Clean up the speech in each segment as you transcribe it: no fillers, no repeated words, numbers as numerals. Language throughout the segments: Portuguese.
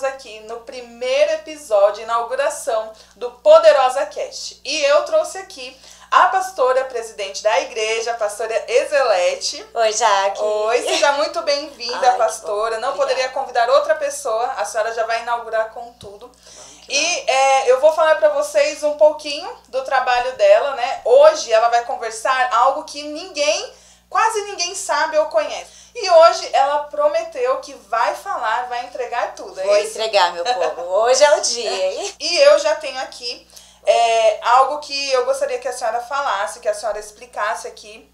estamos aqui no primeiro episódio, inauguração do Poderosa Cast. E eu trouxe aqui a pastora presidente da igreja, a pastora Ezelete. Oi, Jaque. Oi, seja muito bem-vinda, pastora. Não Obrigada. poderia convidar outra pessoa, a senhora já vai inaugurar com tudo. E eu vou falar para vocês um pouquinho do trabalho dela, né? Hoje ela vai conversar algo que quase ninguém sabe ou conhece. E hoje ela prometeu que vai falar, vai entregar tudo, é Vou isso? entregar, meu povo. Hoje é o dia, hein? E eu já tenho aqui algo que eu gostaria que a senhora falasse, que a senhora explicasse aqui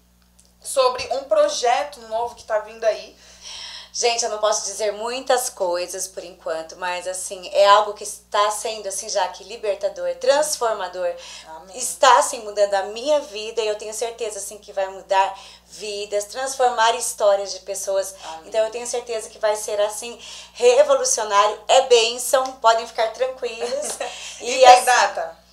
sobre um projeto novo que está vindo aí. Gente, eu não posso dizer muitas coisas por enquanto, mas assim, é algo que está sendo assim, Jaque, libertador, transformador. Amém. Está assim mudando a minha vida e eu tenho certeza assim que vai mudar vidas, transformar histórias de pessoas. Amém. Então eu tenho certeza que vai ser assim revolucionário, é bênção, podem ficar tranquilos. E tem assim, data?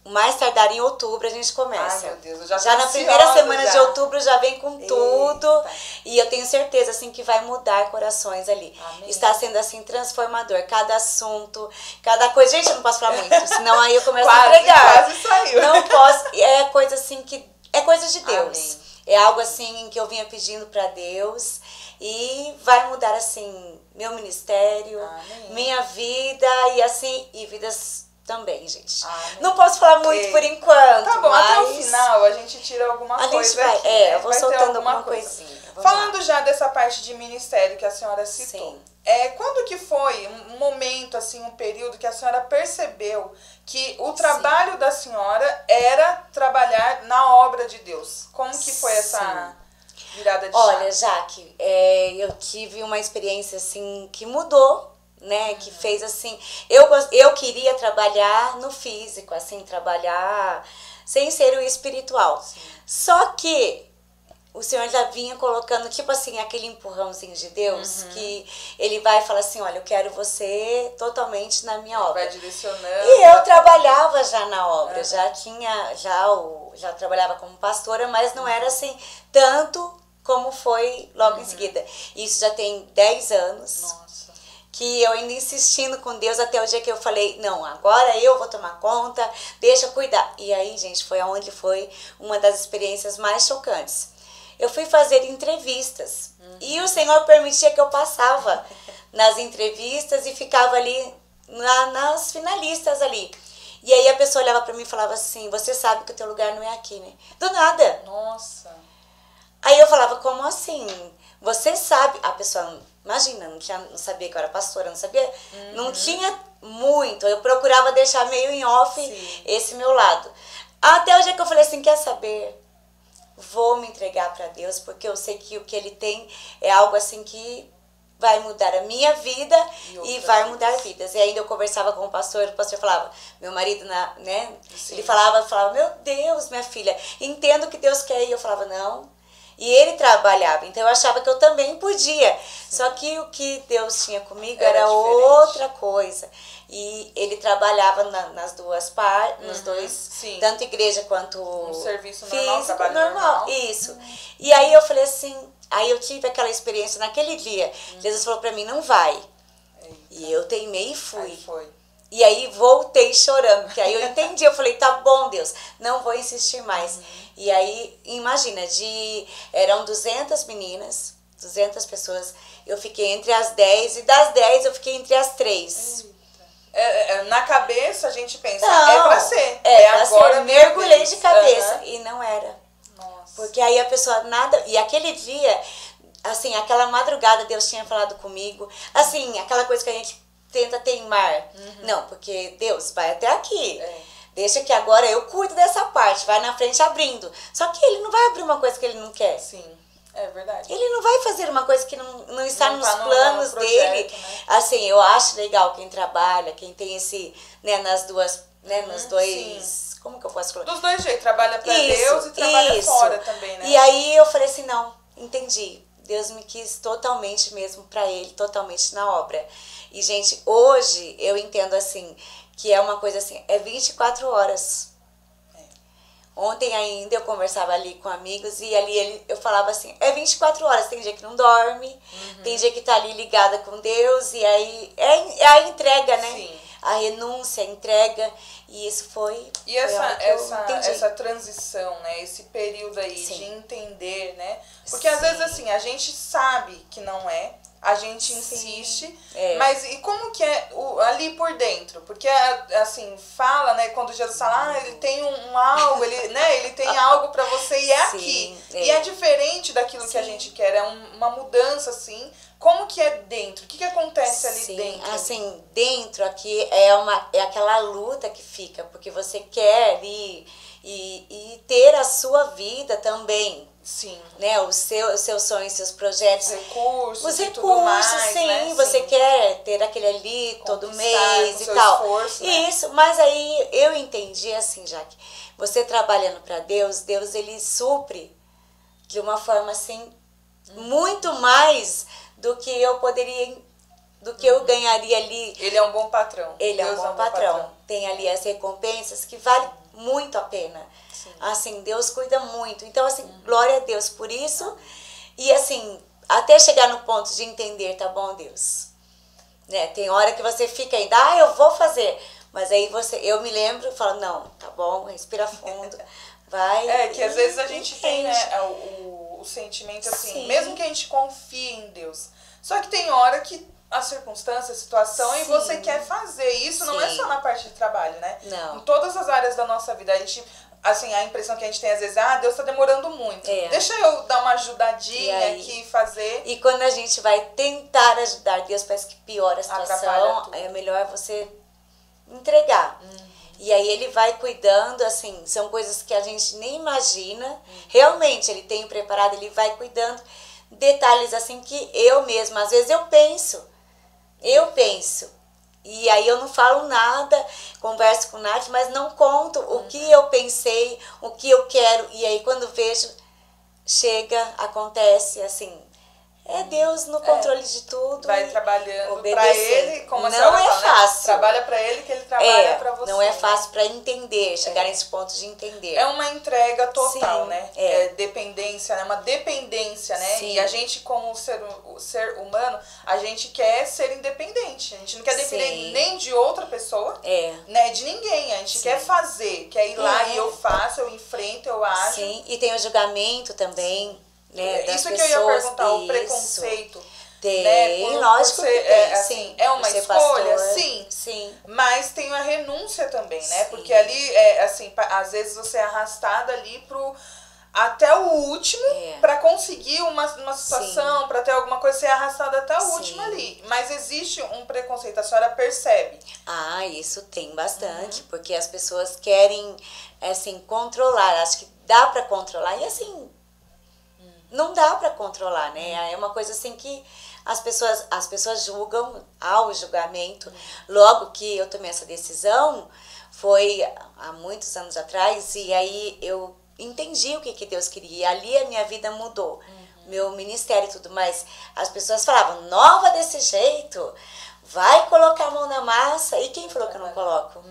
mais tardar em outubro a gente começa. Ai, meu Deus, eu já tô na ansiosa primeira semana já. de outubro já vem com tudo. Eita. E eu tenho certeza assim que vai mudar corações ali. Amém. Está sendo assim transformador. Cada assunto, cada coisa. Gente, eu não posso falar muito, senão aí eu começo a pregar. Quase saiu. Não posso. É coisa assim que é coisa de Deus. Amém. É algo assim que eu vinha pedindo para Deus e vai mudar assim meu ministério, Amém. minha vida e assim e vidas também, gente. Amém. Não posso falar muito por enquanto. Tá bom, mas até o final a gente tira alguma a coisa gente vai, aqui, né? eu vou Vai ter soltando alguma coisa. coisinha. Vamos Falando lá. já dessa parte de ministério que a senhora citou, Sim. quando que foi um momento, assim, um período que a senhora percebeu que o trabalho da senhora era trabalhar na obra de Deus? Como que foi essa virada de chave? Olha, Jaque, eu tive uma experiência assim que mudou, né, que fez assim, eu queria trabalhar no físico, assim, trabalhar sem ser o espiritual. Sim. Só que o Senhor já vinha colocando, tipo assim, aquele empurrãozinho de Deus, que Ele vai falar assim, olha, eu quero você totalmente na minha obra. Vai direcionando. E eu trabalhava já na obra, já trabalhava como pastora, mas não era assim, tanto como foi logo em seguida. Isso já tem 10 anos. Nossa. Que eu ainda insistindo com Deus até o dia que eu falei, não, agora eu vou tomar conta, deixa eu cuidar. E aí, gente, foi onde foi uma das experiências mais chocantes. Eu fui fazer entrevistas e o Senhor permitia que eu passava nas entrevistas e ficava ali nas finalistas ali. E aí a pessoa olhava pra mim e falava assim, você sabe que o teu lugar não é aqui, né? Do nada. Nossa. Aí eu falava, como assim? Você sabe, a pessoa, imagina, não sabia que eu era pastora, não sabia, não tinha muito, eu procurava deixar meio em off esse meu lado. Até o dia que eu falei assim, quer saber? Vou me entregar para Deus, porque eu sei que o que Ele tem é algo assim que vai mudar a minha vida e vai mudar vidas. E ainda eu conversava com o pastor falava, meu marido, né? Sim. Ele falava, meu Deus, minha filha, entendo o que Deus quer. E eu falava, não. E ele trabalhava, então eu achava que eu também podia. Só que o que Deus tinha comigo era outra coisa. E ele trabalhava nas duas partes, nos dois, tanto igreja quanto serviço físico, normal, trabalho normal. Isso. E aí eu falei assim, aí eu tive aquela experiência naquele dia. Jesus falou pra mim, não vai. Eita. E eu teimei e fui. Aí foi. E aí voltei chorando, porque aí eu entendi, eu falei, tá bom, Deus, não vou insistir mais. E aí, imagina, eram 200 meninas, 200 pessoas, eu fiquei entre as 10, e das 10 eu fiquei entre as 3. Na cabeça a gente pensa, Não, é pra ser. Pra agora ser, mergulhei de cabeça, Uhum. e não era. Nossa. Porque aí a pessoa, nada, e aquele dia, assim, aquela madrugada Deus tinha falado comigo, assim, aquela coisa que a gente tenta teimar. Não, porque Deus vai até aqui. Deixa que agora eu cuido dessa parte, vai na frente abrindo. Só que Ele não vai abrir uma coisa que Ele não quer. Sim, é verdade. Ele não vai fazer uma coisa que não está Não nos tá no planos projeto, dele. né? Assim, eu acho legal quem trabalha, quem tem esse, né, nas duas, né, nos dois... Como que eu posso colocar? Dos dois jeitos, trabalha pra Deus e trabalha fora também, né? E aí eu falei assim, não, entendi. Deus me quis totalmente mesmo pra Ele, totalmente na obra. E, gente, hoje eu entendo assim, que é uma coisa assim, é 24 horas. Ontem ainda eu conversava ali com amigos e ali eu falava assim, é 24 horas, tem dia que não dorme, tem dia que tá ali ligada com Deus, e aí é a entrega, né? Sim. A renúncia, a entrega, e isso foi... E foi essa transição, né? Esse período aí Sim. de entender, né? Porque às Sim. vezes assim, a gente sabe que não é, a gente insiste, mas e como que é ali por dentro? Porque assim, fala, né, quando Jesus fala, ele tem um algo, ele tem algo para você e é aqui. E é diferente daquilo que a gente quer, é uma mudança assim. Como que é dentro? O que acontece ali dentro? Assim, dentro aqui é aquela luta que fica, porque você quer ir e ter a sua vida também. Sim. Né, os seus sonhos, seus projetos. Os recursos, tudo mais, sim, né? Você quer ter aquele ali todo mês e tal. Esforço, né? Isso, mas aí eu entendi assim, Jaque, você trabalhando para Deus, Deus ele supre de uma forma assim, muito mais do que eu poderia, do que eu ganharia ali. Ele é um bom patrão. Ele é um bom patrão. Tem ali as recompensas que vale muito a pena. Sim. Assim, Deus cuida muito. Então, assim, glória a Deus por isso. E, assim, até chegar no ponto de entender, tá bom, Deus? Né? Tem hora que você fica ainda, eu vou fazer. Mas aí eu me lembro e falo, não, tá bom, respira fundo, vai. Que às vezes a gente tem, né, o sentimento assim, Sim. mesmo que a gente confie em Deus. Só que tem hora que a circunstância, a situação, e você quer fazer. Isso não é só na parte de trabalho, né? Não. Em todas as áreas da nossa vida, a gente... Assim, a impressão que a gente tem às vezes, Deus tá demorando muito. Deixa eu dar uma ajudadinha aqui, fazer. E quando a gente vai tentar ajudar Deus, parece que piora a situação. É melhor você entregar. E aí ele vai cuidando, assim, são coisas que a gente nem imagina. Realmente, ele tem preparado, ele vai cuidando. Detalhes assim que eu mesma, às vezes eu penso. E aí eu não falo nada, converso com o Nath, mas não conto o que eu pensei, o que eu quero. E aí quando vejo, chega, acontece, assim, é Deus no controle de tudo. Vai trabalhando pra Ele, como a senhora não é fala, fácil. Né? Trabalha pra Ele que Ele trabalha pra você. Não é fácil pra entender, chegar nesse ponto de entender. É uma entrega total, né? É dependência, né? Uma dependência, né? Sim. E a gente, como ser humano, a gente quer ser independente. A gente não quer depender nem de outra pessoa, né? De ninguém. A gente quer fazer, quer ir lá e eu faço, eu enfrento, eu ajo. Sim, e tem o julgamento também. Né, isso que eu ia perguntar, o preconceito. Tem, né? lógico que tem. Assim, é uma escolha, sim. Mas tem a renúncia também, né? Porque ali, assim, às vezes você é arrastado ali até o último para conseguir uma situação, para ter alguma coisa, você é arrastado até o último ali. Mas existe um preconceito, a senhora percebe? Isso tem bastante, porque as pessoas querem, assim, controlar. Acho que dá para controlar. E assim... Não dá para controlar, né? É uma coisa assim que as pessoas julgam ao julgamento. Logo que eu tomei essa decisão, foi há muitos anos atrás, e aí eu entendi o que Deus queria. Ali a minha vida mudou, meu ministério e tudo mais. As pessoas falavam, nova desse jeito, vai colocar a mão na massa. E quem falou que eu não coloco?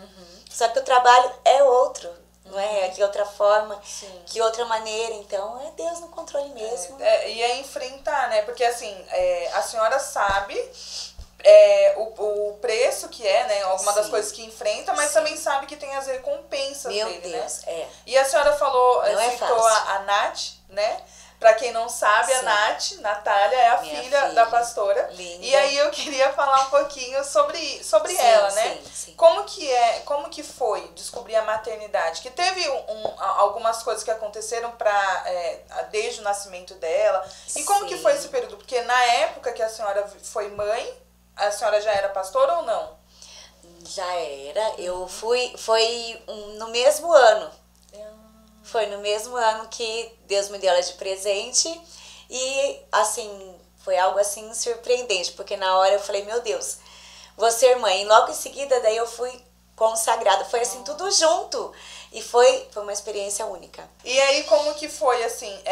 Só que o trabalho é outro. Não é? Que outra forma, que outra maneira. Então, é Deus no controle mesmo. E é enfrentar, né? Porque, assim, a senhora sabe o preço que né? Alguma das coisas que enfrenta, mas também sabe que tem as recompensas dele, Deus, né? E a senhora falou, citou a Nath, né? Pra quem não sabe, a Natália é a filha da pastora. Linda. E aí eu queria falar um pouquinho sobre ela, né? Como que foi descobrir a maternidade? Que teve algumas coisas que aconteceram desde o nascimento dela. E como que foi esse período? Porque na época que a senhora foi mãe, a senhora já era pastora ou não? Já era. Eu foi no mesmo ano. Foi no mesmo ano que Deus me deu ela de presente e, assim, foi algo, assim, surpreendente, porque na hora eu falei, meu Deus, vou ser mãe. E logo em seguida, daí eu fui consagrada. Foi, assim, tudo junto. E foi uma experiência única. E aí, como que foi, assim,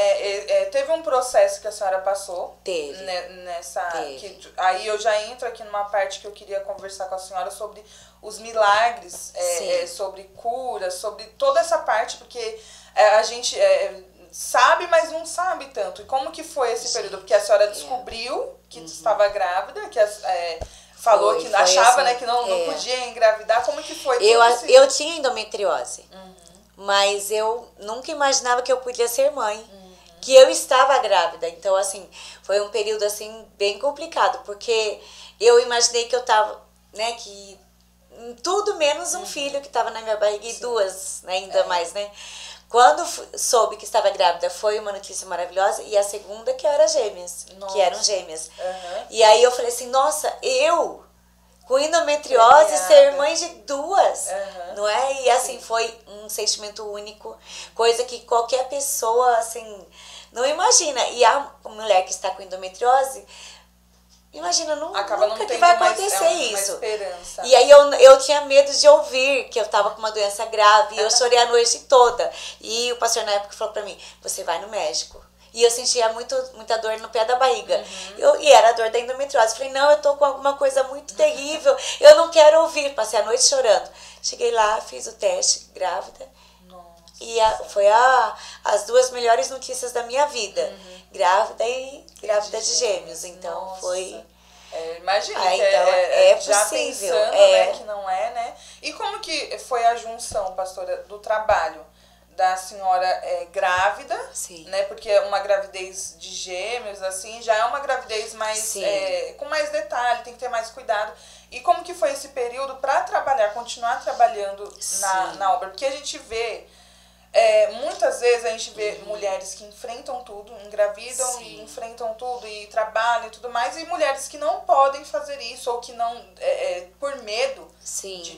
teve um processo que a senhora passou? Teve. Teve. Aí eu já entro aqui numa parte que eu queria conversar com a senhora sobre os milagres, sobre cura, sobre toda essa parte, porque a gente sabe, mas não sabe tanto. E como que foi esse período? Porque a senhora descobriu que estava grávida, que falou que achava, né, que não podia engravidar. Como que foi? Eu tinha endometriose, mas eu nunca imaginava que eu podia ser mãe, que eu estava grávida. Então, assim, foi um período, assim, bem complicado, porque eu imaginei que eu estava, né, que tudo menos um filho que estava na minha barriga e duas, né, ainda mais, né. Quando soube que estava grávida, foi uma notícia maravilhosa. E a segunda que era gêmeas, que eram gêmeas. E aí eu falei assim, nossa, eu, com endometriose, ser mãe de duas, não é? E assim, foi um sentimento único, coisa que qualquer pessoa, assim, não imagina. E a mulher que está com endometriose, imagina, nunca que vai acontecer isso. Esperança. E aí eu tinha medo de ouvir que eu estava com uma doença grave. E eu chorei a noite toda. E o pastor na época falou pra mim, você vai no médico. E eu sentia muita dor no pé da barriga. E era a dor da endometriose. Falei, não, eu tô com alguma coisa muito terrível. Eu não quero ouvir. Passei a noite chorando. Cheguei lá, fiz o teste, grávida. E foi as duas melhores notícias da minha vida. Grávida e grávida de gêmeos. Então foi... imagina, então, já possível, pensando, né, que não é, né? E como que foi a junção, pastora, do trabalho da senhora grávida, né? Porque uma gravidez de gêmeos, assim, já é uma gravidez mais com mais detalhe, tem que ter mais cuidado. E como que foi esse período para trabalhar, continuar trabalhando na obra? Porque a gente vê... muitas vezes a gente vê mulheres que enfrentam tudo, engravidam e enfrentam tudo e trabalham e tudo mais, e mulheres que não podem fazer isso ou que não, por medo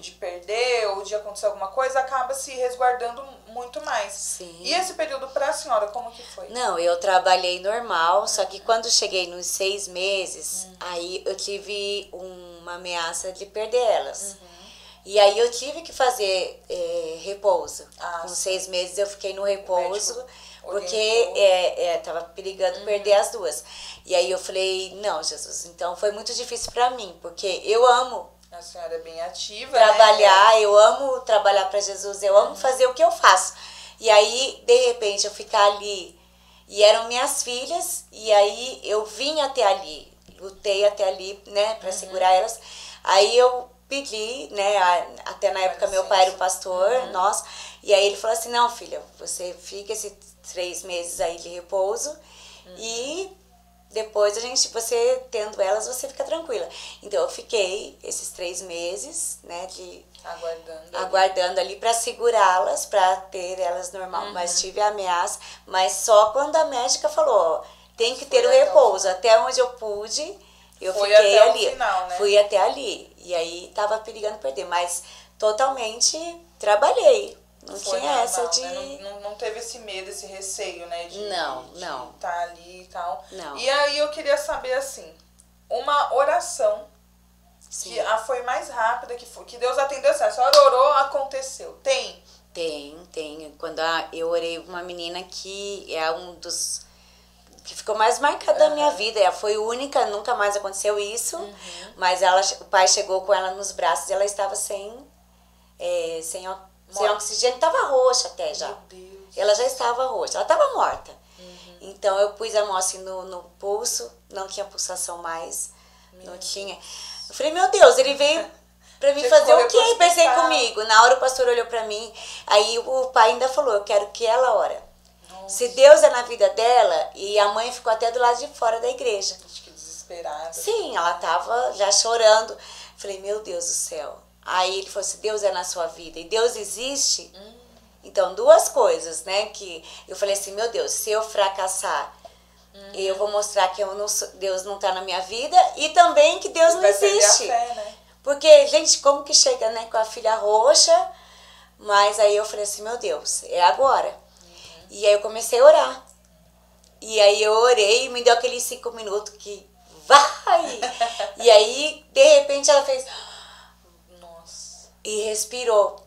de perder ou de acontecer alguma coisa, acaba se resguardando muito mais. E esse período para a senhora, como que foi? Não, eu trabalhei normal, só que quando cheguei nos 6 meses, aí eu tive uma ameaça de perder elas. E aí eu tive que fazer repouso. Com 6 meses eu fiquei no repouso, porque tava perigando perder as duas. E aí eu falei, não, Jesus, então foi muito difícil pra mim, porque eu amo a senhora é bem ativa, trabalhar, né? Eu amo trabalhar pra Jesus, eu amo fazer o que eu faço. E aí, de repente, eu ficar ali, e eram minhas filhas, e aí eu vim até ali, lutei até ali, né, pra segurar elas. Aí eu pedi, né, até na época meu pai era o pastor, e aí ele falou assim, não, filha, você fica esses 3 meses aí de repouso e depois você tendo elas, você fica tranquila. Então eu fiquei esses 3 meses, né, aguardando ali para segurá-las, para ter elas normal, mas tive a ameaça, mas só quando a médica falou, ó, tem que ter o repouso, até onde eu pude. Eu fiquei ali, final, né? Fui até ali, e aí tava perigando perder, mas totalmente trabalhei, não tinha normal, essa de... Né? Não teve esse medo, esse receio, né? De estar ali e tal. Não. E aí eu queria saber, assim, uma oração que foi mais rápida, que Deus atendeu, assim, a senhora orou, aconteceu. Tem? Tem. Quando eu orei uma menina que é um dos... que ficou mais marcada da minha vida, ela foi única, nunca mais aconteceu isso, mas o pai chegou com ela nos braços e ela estava sem oxigênio, estava roxa até já. Meu Deus. Ela já estava roxa, ela estava morta. Então eu pus a mão assim no pulso, não tinha pulsação mais, não tinha. Eu falei, meu Deus, ele veio pra mim fazer o quê? Pensei comigo. Na hora o pastor olhou pra mim, aí o pai ainda falou, eu quero que ela ore. Se Deus é na vida dela, e a mãe ficou até do lado de fora da igreja. Acho que desesperada. Sim, ela tava já chorando. Falei, meu Deus do céu. Aí ele falou assim, Deus é na sua vida e Deus existe. Então, 2 coisas, né? Que eu falei assim, meu Deus, se eu fracassar, eu vou mostrar que Deus não tá na minha vida e também que Deus não existe. A fé, né? Porque, gente, como que chega, né, com a filha roxa? Mas aí eu falei assim, meu Deus, é agora. E aí eu comecei a orar. E aí eu orei e me deu aqueles 5 minutos que vai! E aí, de repente, ela fez... Nossa. E respirou.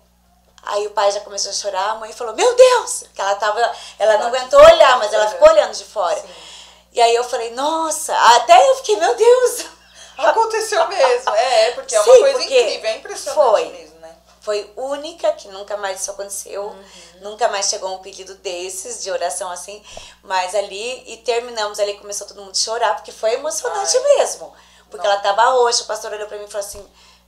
Aí o pai já começou a chorar, a mãe falou, meu Deus! Que ela não aguentou olhar, mas ela ficou olhando de fora. Sim. E aí eu falei, nossa! Até eu fiquei, meu Deus! Aconteceu mesmo. Porque é uma coisa incrível, é impressionante mesmo, né? foi única, que nunca mais isso aconteceu, nunca mais chegou um pedido desses, de oração assim, mas ali, e terminamos ali, começou todo mundo a chorar, porque foi emocionante mesmo, porque ela tava roxa, o pastor olhou pra mim e falou assim,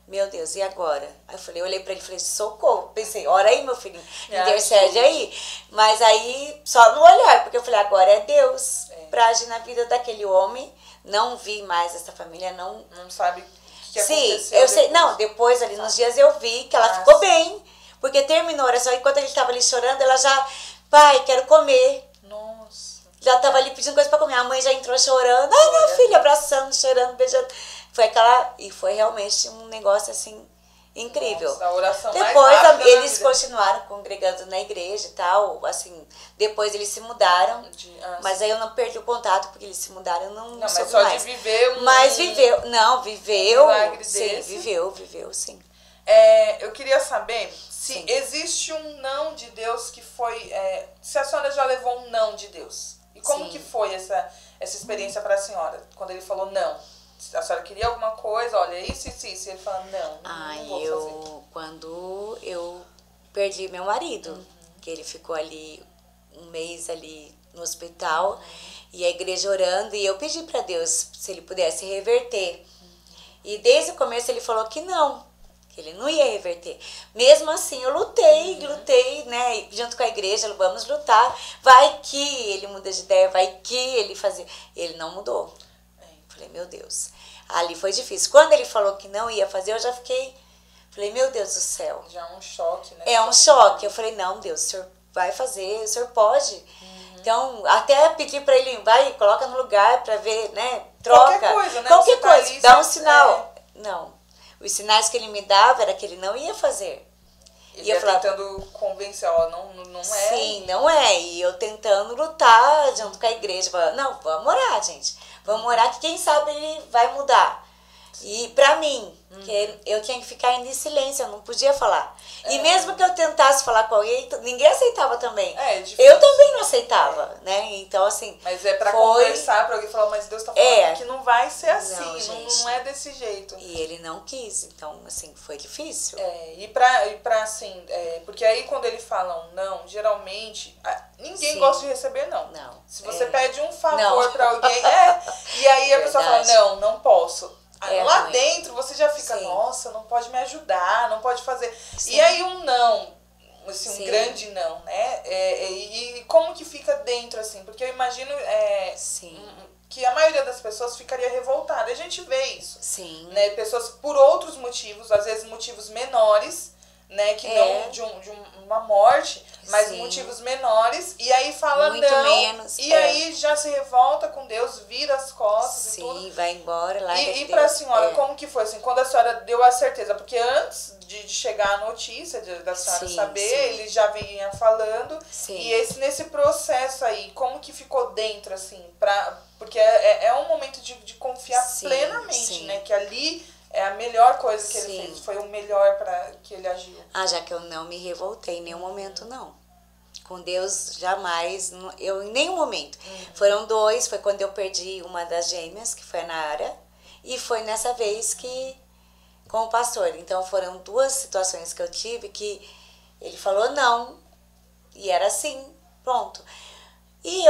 meu Deus, e agora? Aí eu olhei pra ele e falei, socorro, pensei, ora aí meu filho, intercede aí, mas aí, só no olhar, porque eu falei, agora é Deus, pra agir na vida daquele homem, não vi mais essa família, não sabe que sim, aconteceu eu sei. depois. Não, depois ali nos dias eu vi que ela ficou bem. Porque terminou, era só enquanto a gente tava ali chorando, ela já, pai, quero comer. Nossa. Já tava ali pedindo coisa pra comer. A mãe já entrou chorando. Ai, minha filha, abraçando, chorando, beijando. Foi aquela. E foi realmente um negócio assim incrível. Nossa, a oração depois mais rápida eles continuaram congregando na igreja e tal, assim, depois eles se mudaram, mas aí eu não perdi o contato porque eles se mudaram, eu não mas soube só mais. de viver mas viveu, não, viveu, milagre sim, desse. viveu, sim. Eu queria saber se existe um não de Deus que foi, se a senhora já levou um não de Deus, e como que foi essa experiência para a senhora, quando ele falou não? A senhora queria alguma coisa, olha, isso, e ele fala, não vou fazer. Quando eu perdi meu marido, que ele ficou ali um mês ali no hospital, e a igreja orando, e eu pedi para Deus se ele pudesse reverter. E desde o começo ele falou que não, que ele não ia reverter. Mesmo assim, eu lutei, né, junto com a igreja, vamos lutar, vai que ele muda de ideia, vai que ele fazia. Ele não mudou. Falei, meu Deus. Ali foi difícil. Quando ele falou que não ia fazer, eu já falei, meu Deus do céu. Já é um choque, né? É um choque. Eu falei, não, Deus, o senhor vai fazer, o senhor pode. Então, até pedi pra ele, vai, coloca no lugar pra ver, né, troca. Qualquer coisa, né? Qualquer Tá coisa, ali, dá um sinal. Não. Os sinais que ele me dava era que ele não ia fazer. E eu falava, tentando convencer, ó, não é. Sim, não é. E eu tentando lutar junto com a igreja. Falando, não, vamos orar, gente. Vamos orar que quem sabe ele vai mudar. E pra mim, que eu tinha que ficar em silêncio, eu não podia falar. E mesmo que eu tentasse falar com alguém, ninguém aceitava também. Eu também não aceitava, né? Então, assim... Mas pra conversar, pra alguém falar, mas Deus tá falando que não vai ser assim, não, gente, não é desse jeito. E ele não quis, então, assim, foi difícil. E pra assim, porque aí quando ele fala um não, geralmente, ninguém gosta de receber não. Se você pede um favor pra alguém, e aí a pessoa fala, não posso. Lá ruim. Dentro você já fica, nossa, não pode me ajudar, não pode fazer. E aí um não, assim, um grande não, né? E como que fica dentro, assim? Porque eu imagino que a maioria das pessoas ficaria revoltada. A gente vê isso. Né? Pessoas por outros motivos, às vezes motivos menores, né? Que não de uma morte, mas motivos menores, e aí fala muito não, menos, e aí já se revolta com Deus, vira as costas e tudo. Sim, vai embora lá. E pra senhora, como que foi assim, quando a senhora deu a certeza, porque antes de chegar a notícia, da senhora saber, ele já vinha falando, e nesse processo aí, como que ficou dentro, assim, porque é um momento de confiar plenamente, né, que ali é a melhor coisa que ele fez, foi o melhor para que ele agiu. Já que eu não me revoltei em nenhum momento, não. Com Deus, jamais, eu em nenhum momento. Foram dois, foi quando eu perdi uma das gêmeas, que foi a Nara, e foi nessa vez que, com o pastor. Então foram duas situações que eu tive que ele falou não, e era assim, pronto. E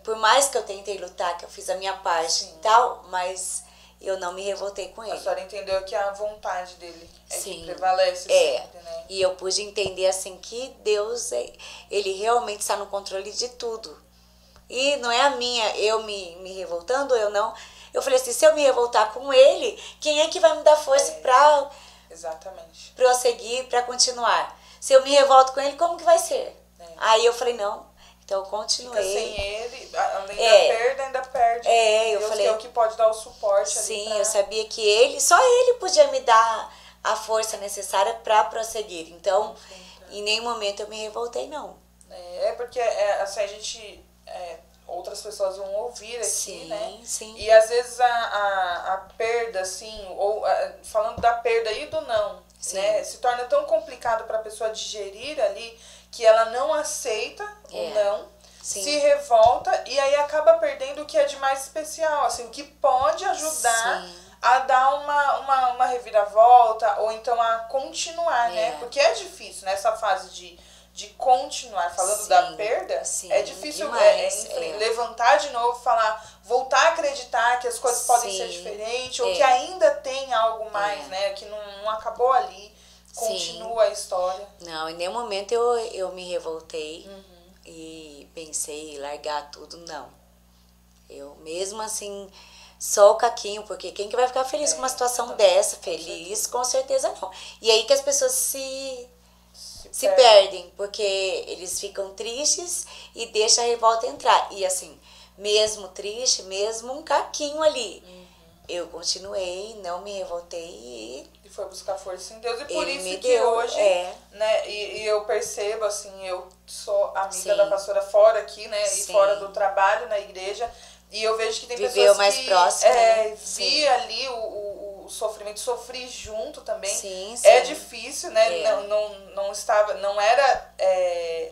por mais que eu tentei lutar, que eu fiz a minha parte e tal, mas eu não me revoltei com ele. A senhora entendeu que a vontade dele que prevalece sempre, né? E eu pude entender assim que Deus, ele realmente está no controle de tudo. E não é a minha, eu me revoltando, eu não. Eu falei assim, se eu me revoltar com ele, quem é que vai me dar força para prosseguir, para continuar? Se eu me revolto com ele, como que vai ser? Aí eu falei, não. Então eu continuei. Fica sem ele, além da perda, ainda perde. Eu Deus falei, que é o que pode dar o suporte. Sim, eu sabia que só ele podia me dar a força necessária para prosseguir. Então, em nenhum momento eu me revoltei, não. Porque assim, a gente, outras pessoas vão ouvir aqui, né? Sim. E às vezes a perda, assim, ou falando da perda e do não, né? Se torna tão complicado para a pessoa digerir ali, que ela não aceita o não, se revolta e aí acaba perdendo o que é de mais especial, assim, o que pode ajudar a dar uma reviravolta, ou então a continuar, né? Porque é difícil nessa fase de continuar, falando da perda, é difícil levantar de novo, voltar a acreditar que as coisas podem ser diferentes, ou que ainda tem algo mais, né? Que não acabou ali, continua a história. Não, em nenhum momento eu me revoltei e pensei em largar tudo, não. Eu mesmo assim, só o caquinho, porque quem que vai ficar feliz com uma situação dessa? Feliz, com certeza não. E aí que as pessoas se perdem, porque eles ficam tristes e deixam a revolta entrar. E assim, mesmo triste, mesmo um caquinho ali, eu continuei, não me revoltei e foi buscar força em Deus. E por isso que hoje, né, e eu percebo, assim, eu sou amiga da pastora fora aqui, né, e fora do trabalho na igreja, e eu vejo que tem pessoas mais que próximo, né? vi ali o sofrimento, sofri junto também. É difícil, né? Não era,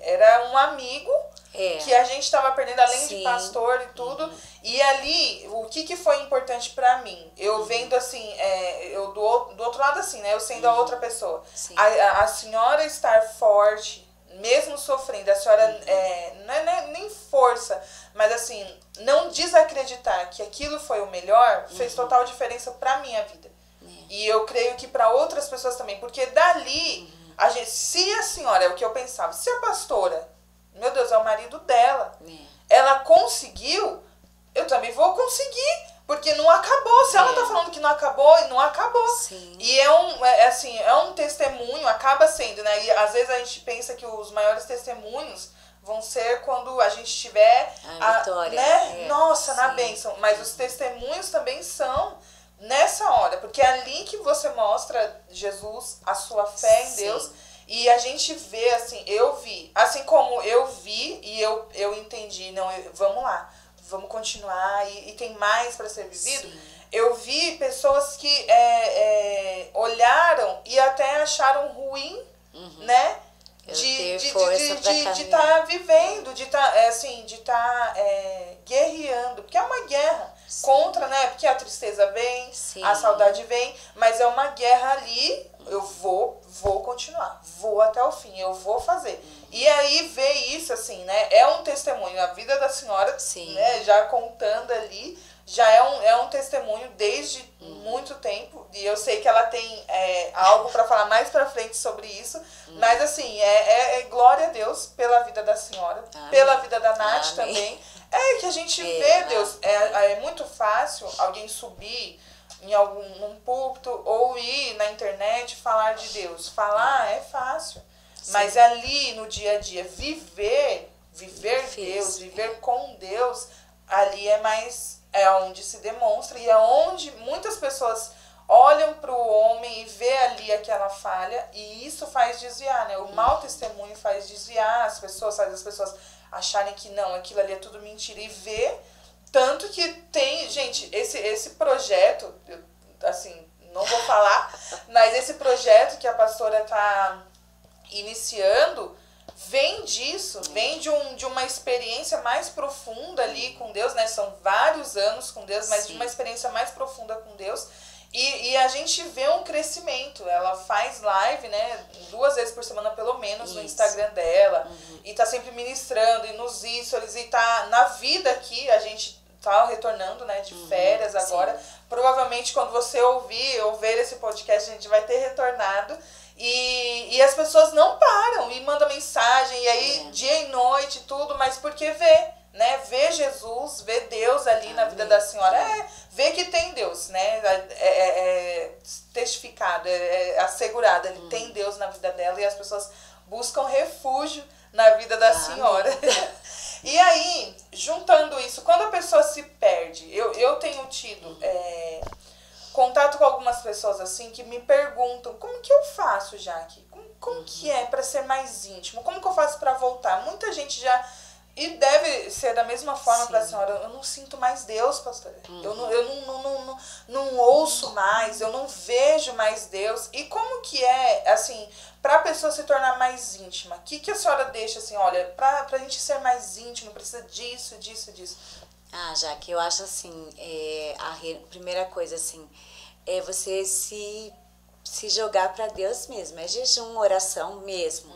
era um amigo que a gente estava perdendo, além de pastor e tudo. E ali, o que foi importante pra mim? Eu vendo assim, eu do outro lado assim, né? Eu sendo a outra pessoa. A senhora estar forte, mesmo sofrendo, a senhora não é nem força, mas assim, não desacreditar que aquilo foi o melhor, fez total diferença pra minha vida. E eu creio que para outras pessoas também, porque dali, se a senhora, é o que eu pensava, se a pastora, meu Deus, é o marido dela, ela conseguiu, eu também vou conseguir, porque não acabou. Se ela tá falando que não acabou, não acabou. E é um testemunho, acaba sendo, né? E às vezes a gente pensa que os maiores testemunhos vão ser quando a gente tiver a vitória, né? Na bênção. Mas os testemunhos também são nessa hora, porque é ali que você mostra Jesus, a sua fé em Deus, e a gente vê, assim, eu vi, assim como eu vi e eu entendi, não, vamos lá, vamos continuar, e tem mais para ser vivido. Eu vi pessoas que olharam e até acharam ruim, né? De estar vivendo, de estar guerreando, porque é uma guerra contra, né? Porque a tristeza vem, a saudade vem, mas é uma guerra ali. Eu vou continuar, vou até o fim, eu vou fazer. E aí ver isso, assim, né? É um testemunho, a vida da senhora, né? Já contando ali, já é um testemunho desde muito tempo, e eu sei que ela tem algo para falar mais pra frente sobre isso, mas assim, glória a Deus pela vida da senhora, pela vida da Nath também, que a gente vê Deus, é muito fácil alguém subir num púlpito ou ir na internet falar de Deus, falar é fácil, mas ali no dia a dia, viver Deus, viver com Deus, ali é onde se demonstra, e é onde muitas pessoas olham para o homem e vê ali aquela falha, e isso faz desviar, né? O mau testemunho faz desviar as pessoas, faz as pessoas acharem que não, aquilo ali é tudo mentira, e vê, tanto que tem, gente, esse projeto, assim, não vou falar, mas esse projeto que a pastora está iniciando, vem disso, vem de uma experiência mais profunda ali com Deus, né? São vários anos com Deus, mas de uma experiência mais profunda com Deus. E a gente vê um crescimento. Ela faz live, né? 2 vezes por semana, pelo menos, no Instagram dela. E tá sempre ministrando, e nos stories, e tá na vida aqui, a gente tá retornando, né? De férias agora. Provavelmente, quando você ouvir esse podcast, a gente vai ter retornado. E as pessoas não param e mandam mensagem, e aí dia e noite, tudo, mas porque vê, né? Vê Jesus, vê Deus ali na vida da senhora, vê que tem Deus, né? Testificado, assegurado, ele tem Deus na vida dela, e as pessoas buscam refúgio na vida da senhora. E aí, juntando isso, quando a pessoa se perde, eu tenho tido contato com algumas pessoas assim que me perguntam: como que eu faço, Jaque? Como que é para ser mais íntimo? Como que eu faço para voltar? Muita gente já... E deve ser da mesma forma para a senhora. Eu não sinto mais Deus, pastora. Eu não ouço mais, eu não vejo mais Deus. E como que é, assim, para a pessoa se tornar mais íntima? O que a senhora deixa, assim, olha, para a gente ser mais íntimo, precisa disso. Jaque, eu acho assim, a primeira coisa, assim, é você se jogar para Deus mesmo. É jejum, oração mesmo.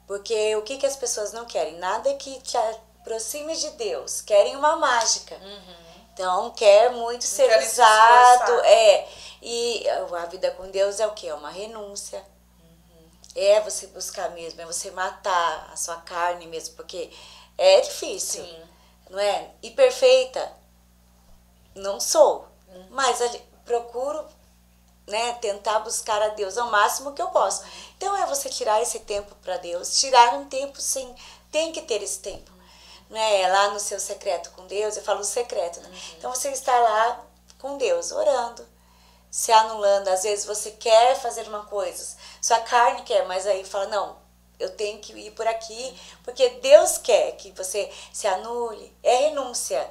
Porque o que as pessoas não querem? Nada que te aproxime de Deus. Querem uma mágica. Então, quer muito ser usado. E a vida com Deus é o quê? É uma renúncia. É você buscar mesmo, é você matar a sua carne mesmo, porque é difícil. Sim. Não é? E perfeita, não sou. Mas procuro, né, tentar buscar a Deus ao máximo que eu posso. Então é você tirar esse tempo para Deus, tirar um tempo sim, tem que ter esse tempo. Não é? Lá no seu secreto com Deus, eu falo secreto. Né? Então você está lá com Deus, orando, se anulando. Às vezes você quer fazer uma coisa, sua carne quer, mas aí fala, não, eu tenho que ir por aqui, porque Deus quer que você se anule. É renúncia.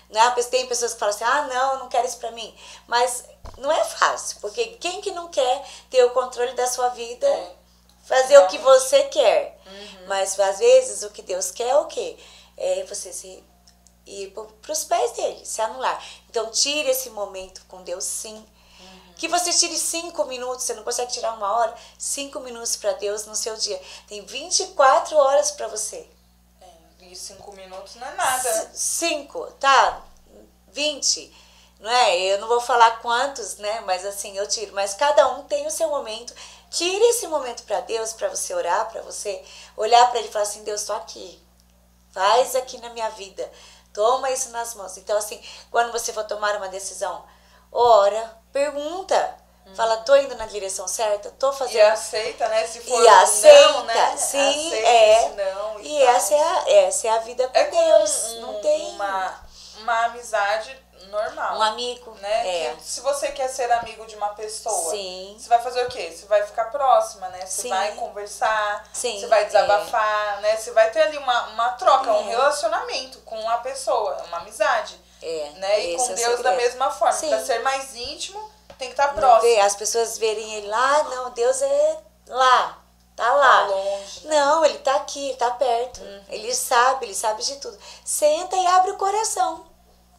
Né? Tem pessoas que falam assim, não, eu não quero isso pra mim. Mas não é fácil, porque quem que não quer ter o controle da sua vida, fazer o que você quer? Mas às vezes o que Deus quer é o quê? É você ir pros pés dele, se anular. Então tire esse momento com Deus, sim. Que você tire 5 minutos, você não consegue tirar 1 hora, 5 minutos para Deus no seu dia. Tem 24 horas para você. E 5 minutos não é nada. 5, tá? 20, não é? Eu não vou falar quantos, né? Mas assim, eu tiro. Mas cada um tem o seu momento. Tire esse momento para Deus, para você orar, para você olhar para ele e falar assim, Deus, tô aqui. Faz aqui na minha vida. Toma isso nas mãos. Então assim, quando você for tomar uma decisão, ora, pergunta. Fala, tô indo na direção certa? Tô fazendo... E aceita, né? Se for e aceita, não, né? sim, aceita não, e essa é a vida com Deus. Não tem... Uma amizade normal. Um amigo, né? Que, se você quer ser amigo de uma pessoa, sim. Você vai fazer o quê? Você vai ficar próxima, né? Você vai conversar, você vai desabafar, né? Você vai ter ali uma troca, um relacionamento com a pessoa, uma amizade. Né? E com Deus da mesma forma. Para ser mais íntimo, tem que estar próximo. As pessoas verem ele lá, não, Deus é lá. Tá lá. Tá longe. Não, ele tá aqui, ele tá perto. Ele sabe de tudo. Senta e abre o coração.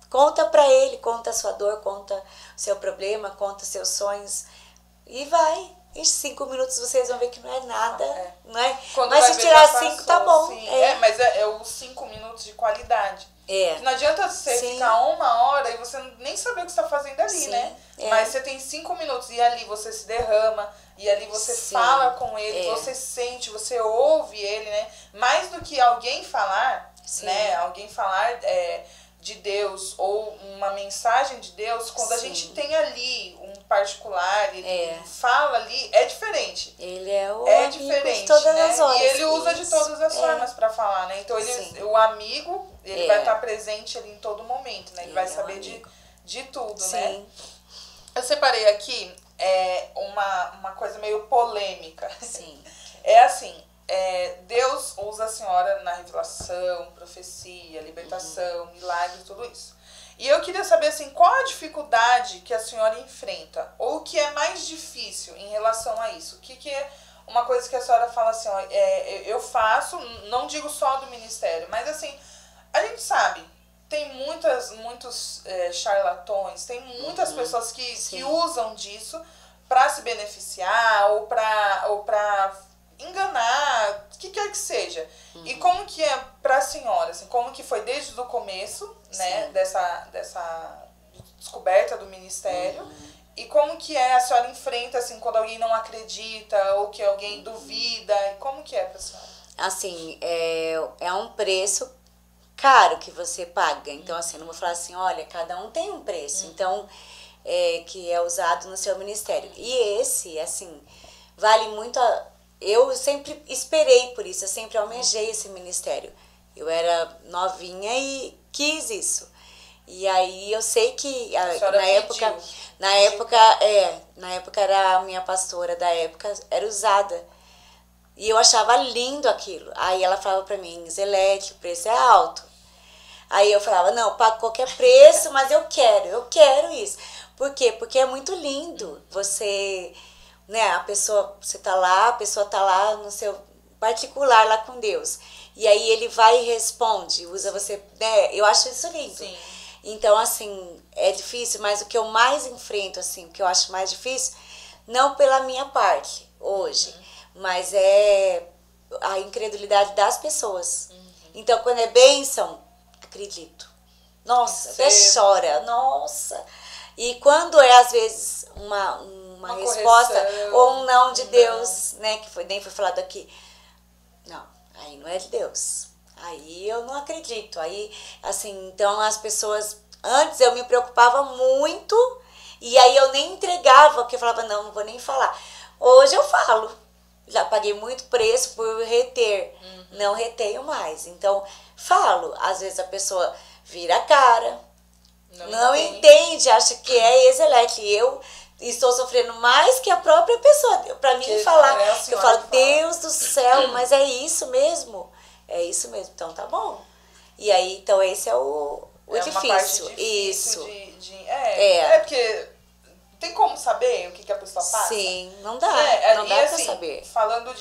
Conta pra ele, conta a sua dor, conta o seu problema, conta os seus sonhos. E vai. Em 5 minutos vocês vão ver que não é nada. Não é? Mas se tirar 5, tá bom. Mas é os 5 minutos de qualidade. Não adianta você ficar 1 hora e você nem saber o que você está fazendo ali, né? Mas você tem 5 minutos e ali você se derrama, e ali você fala com ele, você sente, você ouve ele, né? Mais do que alguém falar, né? Alguém falar de Deus ou uma mensagem de Deus, quando a gente tem ali um particular, ele fala ali, é diferente. Ele é o amigo diferente, de todas né? as horas. E ele usa de todas as formas para falar, né? Então o amigo, ele vai estar presente ali em todo momento, né? Ele vai saber de tudo, né? Eu separei aqui uma coisa meio polêmica. É assim, Deus usa a senhora na revelação, profecia, libertação, milagre, tudo isso. E eu queria saber, assim, qual a dificuldade que a senhora enfrenta? Ou o que é mais difícil em relação a isso? O que é uma coisa que a senhora fala assim, ó, eu faço, não digo só do ministério, mas assim, a gente sabe, tem muitos charlatões, tem muitas pessoas que usam disso para se beneficiar ou para enganar, o que quer que seja. E como que é pra senhora, assim, como que foi desde o começo, né, dessa descoberta do ministério, e como que a senhora enfrenta, assim, quando alguém não acredita, ou que alguém duvida, e como que é pra senhora? Assim, é um preço caro que você paga, então assim, não vou falar assim, olha, cada um tem um preço, então, que é usado no seu ministério. E esse, assim, vale muito eu sempre esperei por isso, eu sempre almejei esse ministério. Eu era novinha e quis isso. E aí eu sei que na época era a minha pastora da época, era usada. E eu achava lindo aquilo. Aí ela falava pra mim, Zelete, o preço é alto. Aí eu falava, não, eu pago qualquer preço, mas eu quero isso. Por quê? Porque é muito lindo você... Né, você tá lá, a pessoa tá lá no seu particular lá com Deus. E aí ele vai e responde, usa você, né? Eu acho isso lindo. Então, assim, é difícil, mas o que eu mais enfrento, assim, o que eu acho mais difícil, não pela minha parte hoje, mas é a incredulidade das pessoas. Então, quando é bênção, acredito. Nossa, até chora, nossa. E quando é, às vezes, uma resposta correção, ou um não de Deus, né, que nem foi falado aqui, não, aí não é de Deus. Aí eu não acredito. Aí, assim, então as pessoas... Antes eu me preocupava muito e aí eu nem entregava, porque eu falava, não vou nem falar. Hoje eu falo. Já paguei muito preço por reter. Não retenho mais. Então, falo. Às vezes a pessoa vira a cara, não entende, acha que é Ezelete. E eu estou sofrendo mais que a própria pessoa. Pra mim falar, eu falo, Deus do céu, mas é isso mesmo? É isso mesmo, então tá bom. E aí, então esse é o difícil. Uma parte difícil isso. Porque tem como saber o que a pessoa passa? Sim, não dá. Não dá assim, pra saber. Falando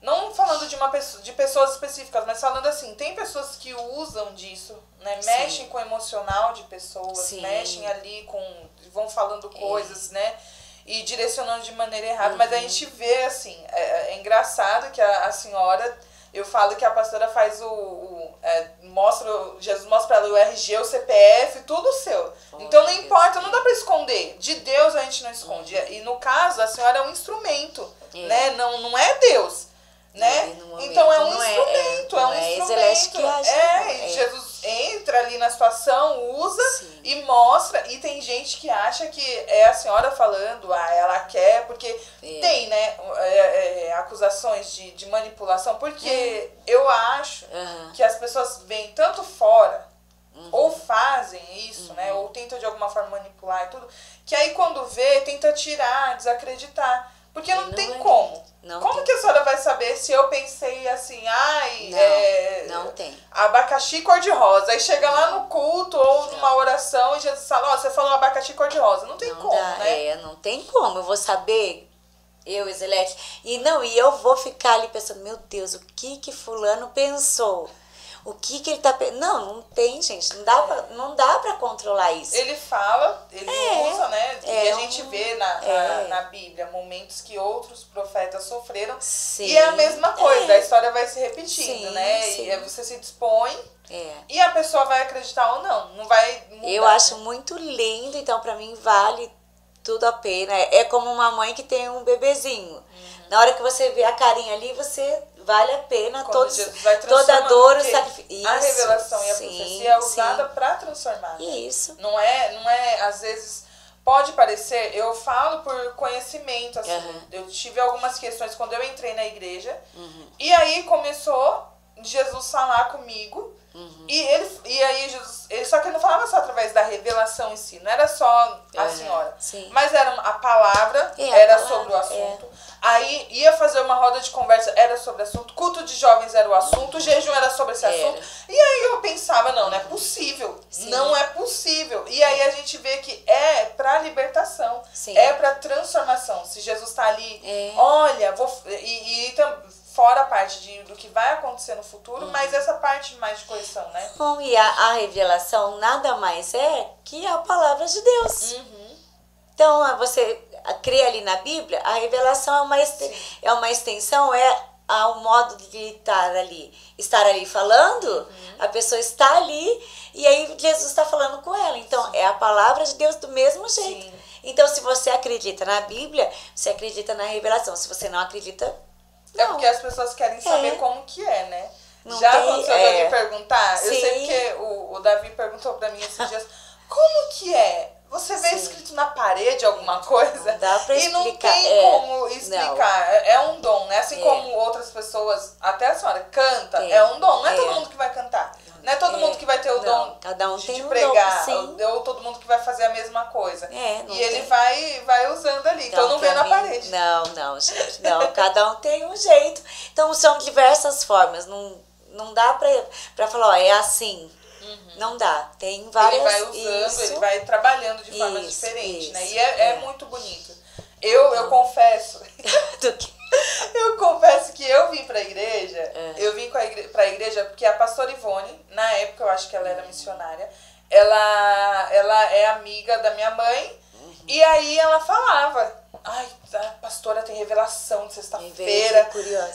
não falando de pessoas específicas, mas falando assim, tem pessoas que usam disso, né? Mexem com o emocional de pessoas, mexem ali vão falando coisas, né? E direcionando de maneira errada. Mas a gente vê, assim, é engraçado que a senhora, eu falo que a pastora faz Jesus mostra pra ela o RG, o CPF, tudo seu. Então não importa, não dá pra esconder. De Deus a gente não esconde. E no caso, a senhora é um instrumento, né? Não é Deus. Né? Então é um instrumento, é um instrumento. E Jesus entra ali na situação, usa e mostra. E tem gente que acha que é a senhora falando, ela quer, porque tem, né, acusações de manipulação, porque eu acho que as pessoas vêm tanto fora, ou fazem isso, né, ou tentam de alguma forma manipular e tudo, que aí quando vê, tenta tirar, desacreditar. Porque não tem como. Como que a senhora vai saber se eu pensei assim, não tem. Abacaxi cor-de-rosa. Aí chega lá no culto ou numa oração e Jesus fala, você falou abacaxi cor-de-rosa. Não tem como, né? Não tem como. Eu vou saber, eu, Ezelete. E eu vou ficar ali pensando, meu Deus, o que fulano pensou? O que ele tá pensando? Não tem, gente. Não dá pra controlar isso. Ele fala, ele usa, né? E a gente vê na Bíblia momentos que outros profetas sofreram. E é a mesma coisa, a história vai se repetindo, né? E você se dispõe e a pessoa vai acreditar ou não. Não vai mudar. Eu acho muito lindo, então pra mim vale tudo a pena. É como uma mãe que tem um bebezinho. Na hora que você vê a carinha ali, vale a pena toda a dor, o sacrifício. A revelação e a profecia é usada para transformar. Isso. Não é, às vezes, pode parecer, eu falo por conhecimento, assim. Eu tive algumas questões quando eu entrei na igreja, e aí começou Jesus falar comigo, e aí Jesus, só que ele não falava só através da revelação em si, não era só a senhora, mas era a palavra, sobre o assunto. Aí ia fazer uma roda de conversa, era sobre o assunto, culto de jovens era o assunto, jejum era sobre esse assunto. E aí eu pensava, não é possível, não é possível. E aí a gente vê que é pra libertação, é pra transformação. Se Jesus tá ali, olha, fora a parte do que vai acontecer no futuro, mas essa parte mais de correção, né? Bom, e a revelação nada mais é que a palavra de Deus. Então, você crê ali na Bíblia, a revelação é uma extensão, ao modo de estar ali falando, a pessoa está ali e aí Jesus está falando com ela. Então, é a palavra de Deus do mesmo jeito. Então, se você acredita na Bíblia, você acredita na revelação. Se você não acredita, não. É porque as pessoas querem saber como que é, né? Já aconteceu o Davi perguntar? Eu sei porque o Davi perguntou pra mim esses dias, como que é? Você vê escrito na parede alguma coisa? Não dá pra e não tem como explicar. Não. É um dom, né? Assim como outras pessoas, até a senhora, canta, é um dom. Não é todo mundo que vai cantar. Não é todo mundo que vai ter o dom de pregar. Ou todo mundo que vai fazer a mesma coisa. E ele vai usando ali. Então não vê na parede. Não, gente. Não, cada um tem um jeito. Então são diversas formas. Não dá pra falar, é assim. Não dá, tem várias... Ele vai usando, ele vai trabalhando de forma diferente, né? E é muito bonito. Eu confesso Eu confesso que eu vim pra igreja, eu vim pra igreja porque a pastora Ivone, na época eu acho que ela era missionária, ela é amiga da minha mãe, e aí ela falava, ai, a pastora tem revelação de sexta-feira.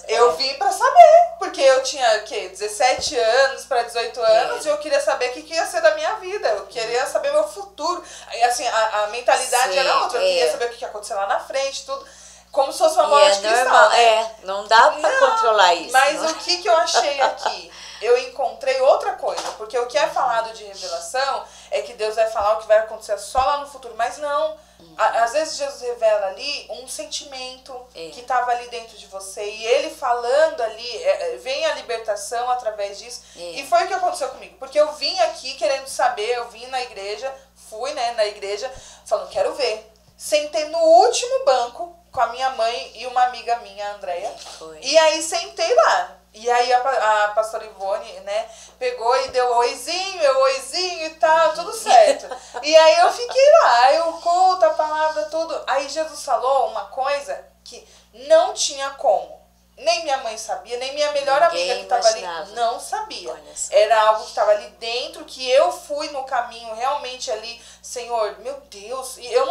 Eu vim pra saber, porque eu tinha, 17 anos pra 18 anos, e eu queria saber o que ia ser da minha vida, eu queria saber meu futuro. Aí, assim, a mentalidade era outra, eu queria saber o que ia acontecer lá na frente, tudo. Como se fosse uma bola de cristal, normal, né? Não dá pra controlar isso. Mas o que eu achei aqui? Eu encontrei outra coisa, porque o que é falado de revelação é que Deus vai falar o que vai acontecer só lá no futuro, mas não. Às vezes Jesus revela ali um sentimento que estava ali dentro de você, e ele falando ali, vem a libertação através disso, e foi o que aconteceu comigo, porque eu vim aqui querendo saber, eu vim na igreja, fui, né, na igreja, falando, quero ver. Sentei no último banco com a minha mãe e uma amiga minha, a Andréia, e aí sentei lá. E aí a pastora Ivone, né, pegou e deu oizinho e tal, tudo certo. E aí eu fiquei lá, eu culto, a palavra, tudo. Aí Jesus falou uma coisa que não tinha como. Nem minha mãe sabia, nem minha melhor amiga que estava ali não sabia. Era algo que estava ali dentro, que eu fui no caminho realmente ali, Senhor, meu Deus. E eu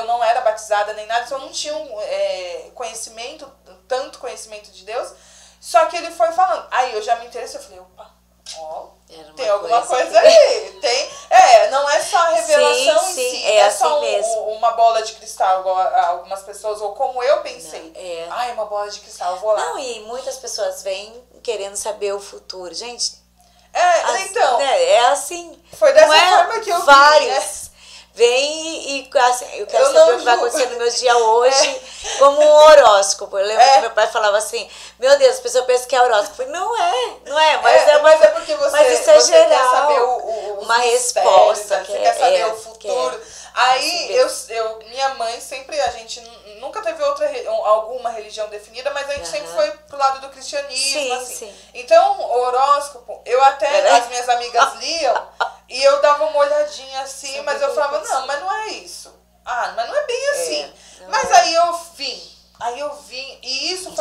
não era batizada nem nada, então eu não tinha tanto conhecimento de Deus. Só que ele foi falando. Aí eu já me interessei, eu falei, opa, tem alguma coisa aí. Não é só a revelação em si, não é só uma bola de cristal, igual algumas pessoas, ou como eu pensei. Ai, uma bola de cristal, eu vou lá. Não, e muitas pessoas vêm querendo saber o futuro. Gente, então. Né, é assim. Foi dessa forma que eu vi, vem e assim, eu quero saber o que vai acontecer no meu dia hoje, como um horóscopo. Eu lembro que meu pai falava assim, meu Deus, a pessoa pensa que é horóscopo. Não é, mas é porque mas isso é geral, quer saber uma resposta. Você quer saber o futuro. Aí, minha mãe sempre, a gente nunca teve alguma religião definida, mas a gente sempre foi pro lado do cristianismo, assim. Então, o horóscopo, as minhas amigas liam, e eu dava uma olhadinha assim, mas eu falava, não, mas não é isso. Mas não é bem assim. Mas aí eu vim, e isso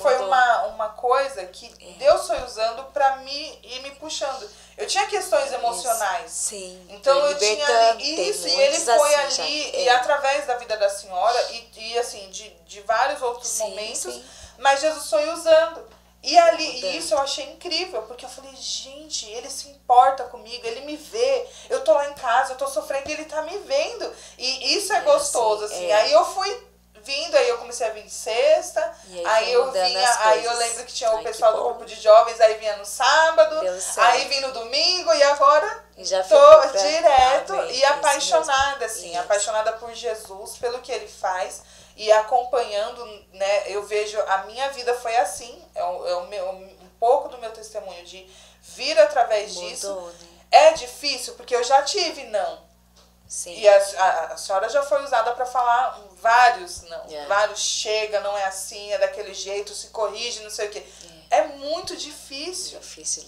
foi uma coisa que Deus foi usando pra mim ir me puxando. Eu tinha questões emocionais. Sim. Então eu tinha isso, e ele foi assim, ali, e através da vida da senhora, e assim, de vários outros momentos, mas Jesus foi usando. E ali, isso eu achei incrível, porque eu falei, gente, ele se importa comigo, ele me vê, eu tô lá em casa, eu tô sofrendo e ele tá me vendo. E isso é gostoso, assim. Aí eu fui vindo, aí eu comecei a vir de sexta, aí eu lembro que tinha o pessoal do grupo de jovens, aí vinha no sábado, aí vim no domingo, e agora tô direto e apaixonada, assim, apaixonada por Jesus, pelo que ele faz. E acompanhando, né, eu vejo, a minha vida foi assim, um pouco do meu testemunho de vir através disso. Né? É difícil, porque eu já tive não. Sim. E a senhora já foi usada para falar vários não. Vários chega, não é assim, é daquele jeito, se corrige, não sei o quê. É muito difícil,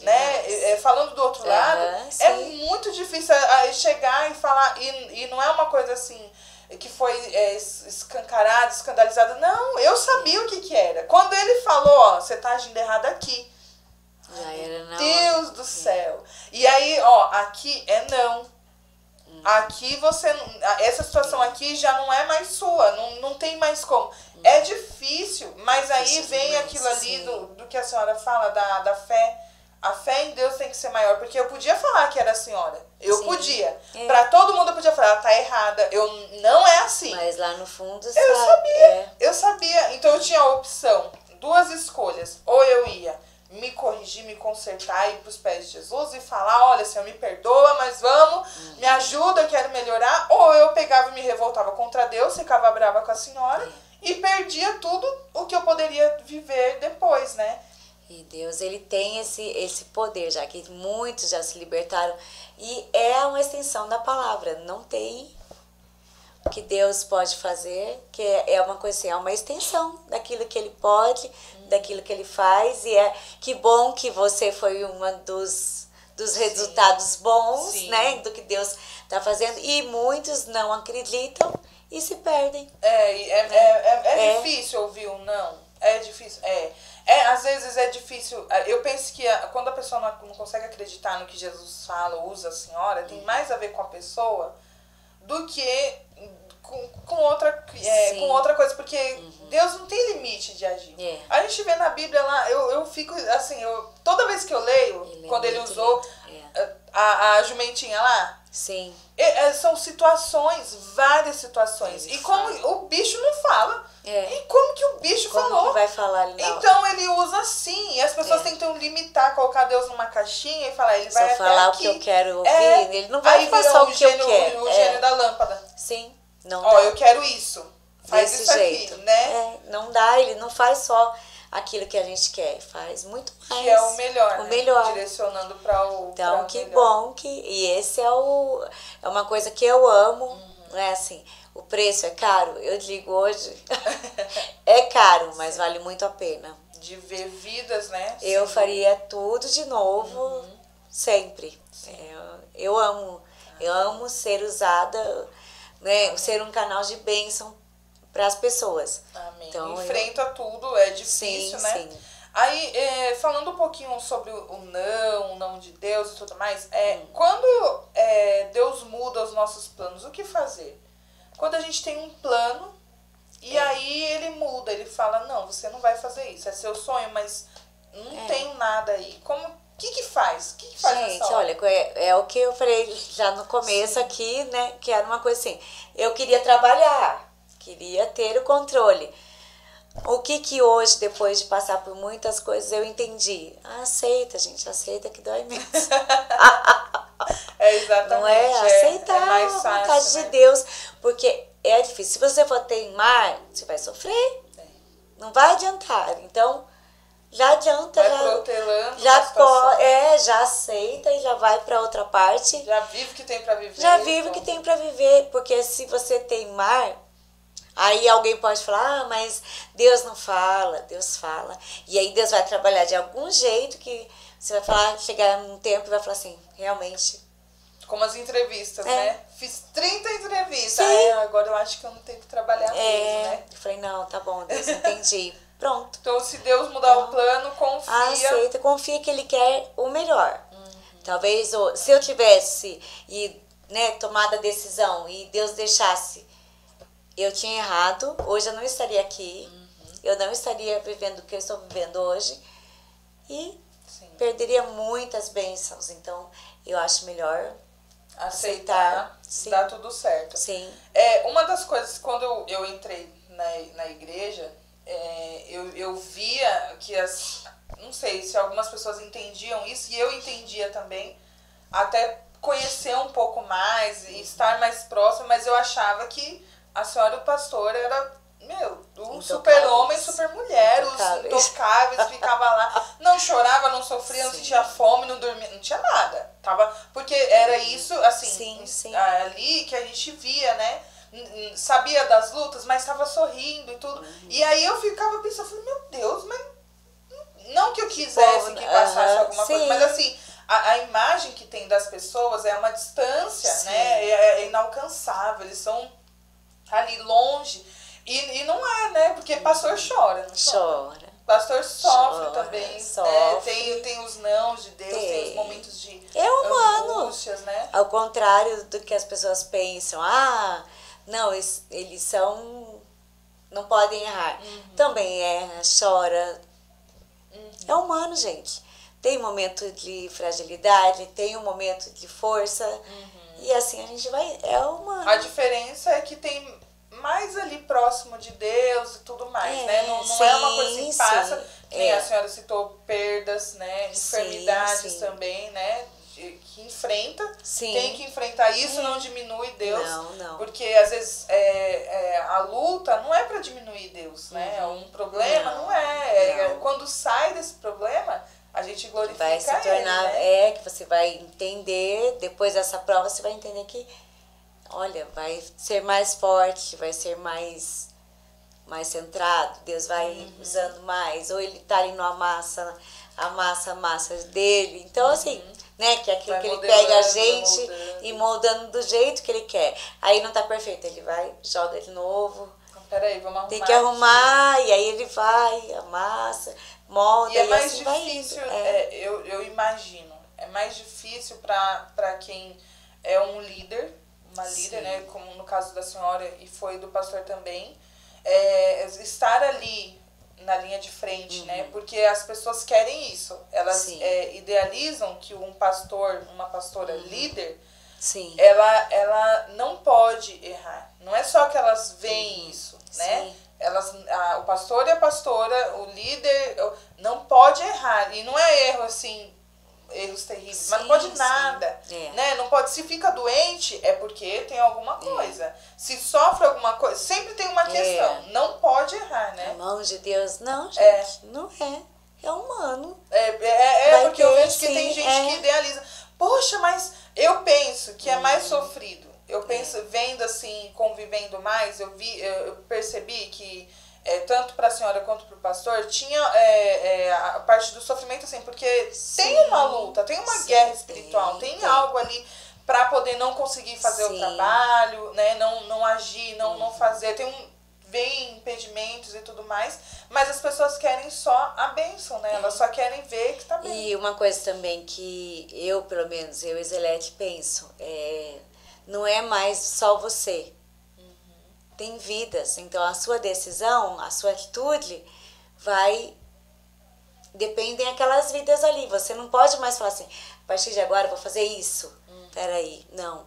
né? Falando do outro lado, é muito difícil chegar e falar, e não é uma coisa assim, que foi escancarada, escandalizada. Não, eu sabia o que era. Quando ele falou, você tá agindo errado aqui. Já era não. Deus do céu. E aí, aqui é não. Aqui você... Essa situação aqui já não é mais sua. Não tem mais como. É difícil, mas aí vem aquilo ali do que a senhora fala, da fé. A fé em Deus tem que ser maior, porque eu podia falar que era a senhora. Eu podia. Pra todo mundo eu podia falar, ela tá errada. Não é assim. Mas lá no fundo eu sabia. Então eu tinha a opção, 2 escolhas. Ou eu ia me corrigir, me consertar, ir pros pés de Jesus e falar, olha, Senhor, me perdoa, mas vamos, me ajuda, eu quero melhorar. Ou eu pegava e me revoltava contra Deus, ficava brava com a senhora e perdia tudo o que eu poderia viver depois, né? E Deus, ele tem esse poder, já que muitos já se libertaram. E é uma extensão da palavra. Não tem o que Deus pode fazer, que é uma coisa assim, é uma extensão daquilo que ele pode, daquilo que ele faz. E que bom que você foi uma dos resultados bons, né? Do que Deus está fazendo. E muitos não acreditam e se perdem. É difícil ouvir um não. É difícil. Às vezes é difícil. Eu penso que quando a pessoa não consegue acreditar no que Jesus fala, usa a senhora, tem mais a ver com a pessoa do que com outra coisa. Porque Deus não tem limite de agir. A gente vê na Bíblia lá, eu fico assim, toda vez que eu leio, quando ele usou a jumentinha lá, sim. São situações, várias situações. E como o bicho não fala. E como que o bicho falou? Como que vai falar ali não? Então ele usa assim. E as pessoas tentam limitar, colocar Deus numa caixinha e falar, ele vai até falar aqui. O que eu quero ouvir, ele não vai passar o que eu quero. O gênio da lâmpada. Sim. Não dá. Eu quero isso. Faz desse isso jeito. Aqui, né? Não dá, ele não faz só aquilo que a gente quer, faz muito mais. Que é o melhor, o melhor. Direcionando para o Então, que melhor. bom e esse é uma coisa que eu amo, não é assim, o preço é caro, eu digo hoje, é caro, mas vale muito a pena. De ver vidas, né? Eu faria tudo de novo, sempre. Eu amo ser usada, né, ser um canal de bênção para as pessoas. Amém. Então, enfrenta tudo, é difícil, né? Sim. Aí, falando um pouquinho sobre o não de Deus e tudo mais, quando Deus muda os nossos planos, o que fazer? Quando a gente tem um plano e aí ele muda, ele fala, não, você não vai fazer isso, é seu sonho, mas não tem nada aí. O que faz? O que faz gente, olha, é o que eu falei já no começo aqui, né? Que era uma coisa assim, eu queria trabalhar, queria ter o controle. O que hoje, depois de passar por muitas coisas, eu entendi? Aceita, gente, aceita que dói menos. Exatamente. Não é? Aceitar mais fácil, a vontade de Deus, porque é difícil. Se você for teimar, você vai sofrer. Não vai adiantar. Então, já adianta. Vai protelando. Já aceita e já vai para outra parte. Já vive o que tem para viver. Já vive o que tem para viver, porque se você teimar, aí alguém pode falar, mas Deus não fala, Deus fala. E aí Deus vai trabalhar de algum jeito que você vai falar, chegar num tempo e vai falar assim, realmente. Como as entrevistas, né? Fiz 30 entrevistas. Aí agora eu acho que eu não tenho que trabalhar mesmo, né? Eu falei, não, tá bom, Deus, entendi. Pronto. Então, se Deus mudar o plano, confia. Aceita, confia que Ele quer o melhor. Talvez, se eu tivesse tomado a decisão e Deus deixasse, eu tinha errado, hoje eu não estaria aqui, eu não estaria vivendo o que eu estou vivendo hoje e perderia muitas bênçãos. Então, eu acho melhor aceitar. Dá tudo certo. Sim. Uma das coisas, quando eu entrei na igreja, eu via que não sei se algumas pessoas entendiam isso, e eu entendia também, até conhecer um pouco mais e estar mais próximo, mas eu achava que a senhora e o pastor era, o super-homem, super-mulher, os intocáveis, ficava lá, não chorava, não sofria, não sentia fome, não dormia, não tinha nada. Porque era isso, assim, ali que a gente via, né? Sabia das lutas, mas estava sorrindo e tudo. E aí eu ficava pensando, meu Deus, mas não que eu quisesse que passasse alguma coisa, mas assim, a imagem que tem das pessoas é uma distância, né? É inalcançável, eles são ali longe. E não é, né? Porque pastor chora, não chora? Pastor sofre também. Sofre. Né? Tem os nãos de Deus, tem os momentos de angústias, né? Ao contrário do que as pessoas pensam. Não, eles são... Não podem errar. Também erra, chora. É humano, gente. Tem momento de fragilidade, tem um momento de força. E assim a gente vai... É humano. A diferença é que tem mais ali próximo de Deus e tudo mais, né? Não é uma coisa que passa, nem a senhora citou perdas, né? Enfermidades também, né? Que enfrenta, tem que enfrentar isso, não diminui Deus, não. Porque às vezes a luta não é para diminuir Deus, né? Um problema não é. Quando sai desse problema, a gente glorifica vai se tornar, ele, né? Que você vai entender, depois dessa prova você vai entender que, olha, vai ser mais forte, vai ser mais mais centrado, Deus vai usando mais, ou ele tá ali no a massa dele. Então, assim, né, que é aquilo Vai que ele modelando, pega a vai gente moldando. e moldando do jeito que ele quer. Aí não tá perfeito, ele vai, joga de novo. Peraí, vamos arrumar Tem que arrumar, e aí ele vai, amassa, molda, E é mais assim vai difícil, indo. eu imagino, é mais difícil para quem é um líder, uma líder, né, como no caso da senhora e foi do pastor também, estar ali na linha de frente, né, porque as pessoas querem isso, elas idealizam que um pastor, uma pastora líder, Sim. ela não pode errar, não é só que elas veem isso, né? Sim. O pastor e a pastora, o líder, não pode errar. E não é erro assim, erros terríveis, mas não pode nada. Né? Não pode, se fica doente, é porque tem alguma coisa. Se sofre alguma coisa, sempre tem uma questão. Não pode errar, né? A mão de Deus, não, gente, não é. É humano. Porque eu vejo que tem gente que idealiza. Poxa, mas eu penso que é mais sofrido. Eu penso, vendo assim, convivendo mais, eu percebi que tanto para a senhora quanto para o pastor tinha a parte do sofrimento, assim, porque tem uma luta, tem uma guerra espiritual, tem algo ali para poder não conseguir fazer o trabalho, né, não agir, não fazer, vem impedimentos e tudo mais, mas as pessoas querem só a bênção, né? Elas só querem ver que tá bem. E uma coisa também que eu, pelo menos, eu e Zelete penso, não é mais só você. Tem vidas, então a sua decisão, a sua atitude dependem daquelas vidas ali. Você não pode mais falar assim, a partir de agora eu vou fazer isso. Peraí, não.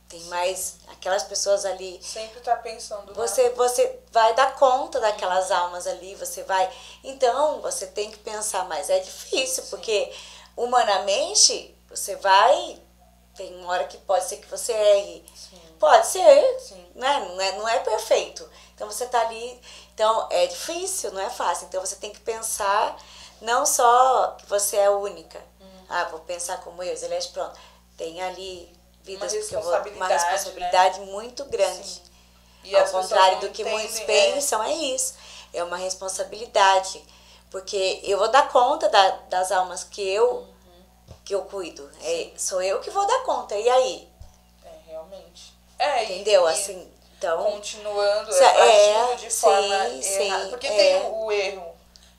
Tem mais aquelas pessoas ali. Sempre tá pensando. Você vai dar conta daquelas almas ali, você vai. Então, você tem que pensar, mas é difícil, porque humanamente você vai. Tem uma hora que pode ser que você erre. Pode ser, né? Não é perfeito. Então você tá ali. Então é difícil, não é fácil. Então você tem que pensar não só que você é única. Vou pensar como eu, Zeleste, pronto. Tem ali vidas uma responsabilidade muito grande. E ao contrário do que muitos pensam, é isso. É uma responsabilidade. Porque eu vou dar conta das almas que eu cuido. Sou eu que vou dar conta. E aí? Realmente. Entendeu? Assim, então... Continuando, agindo de forma errada. Porque tem o erro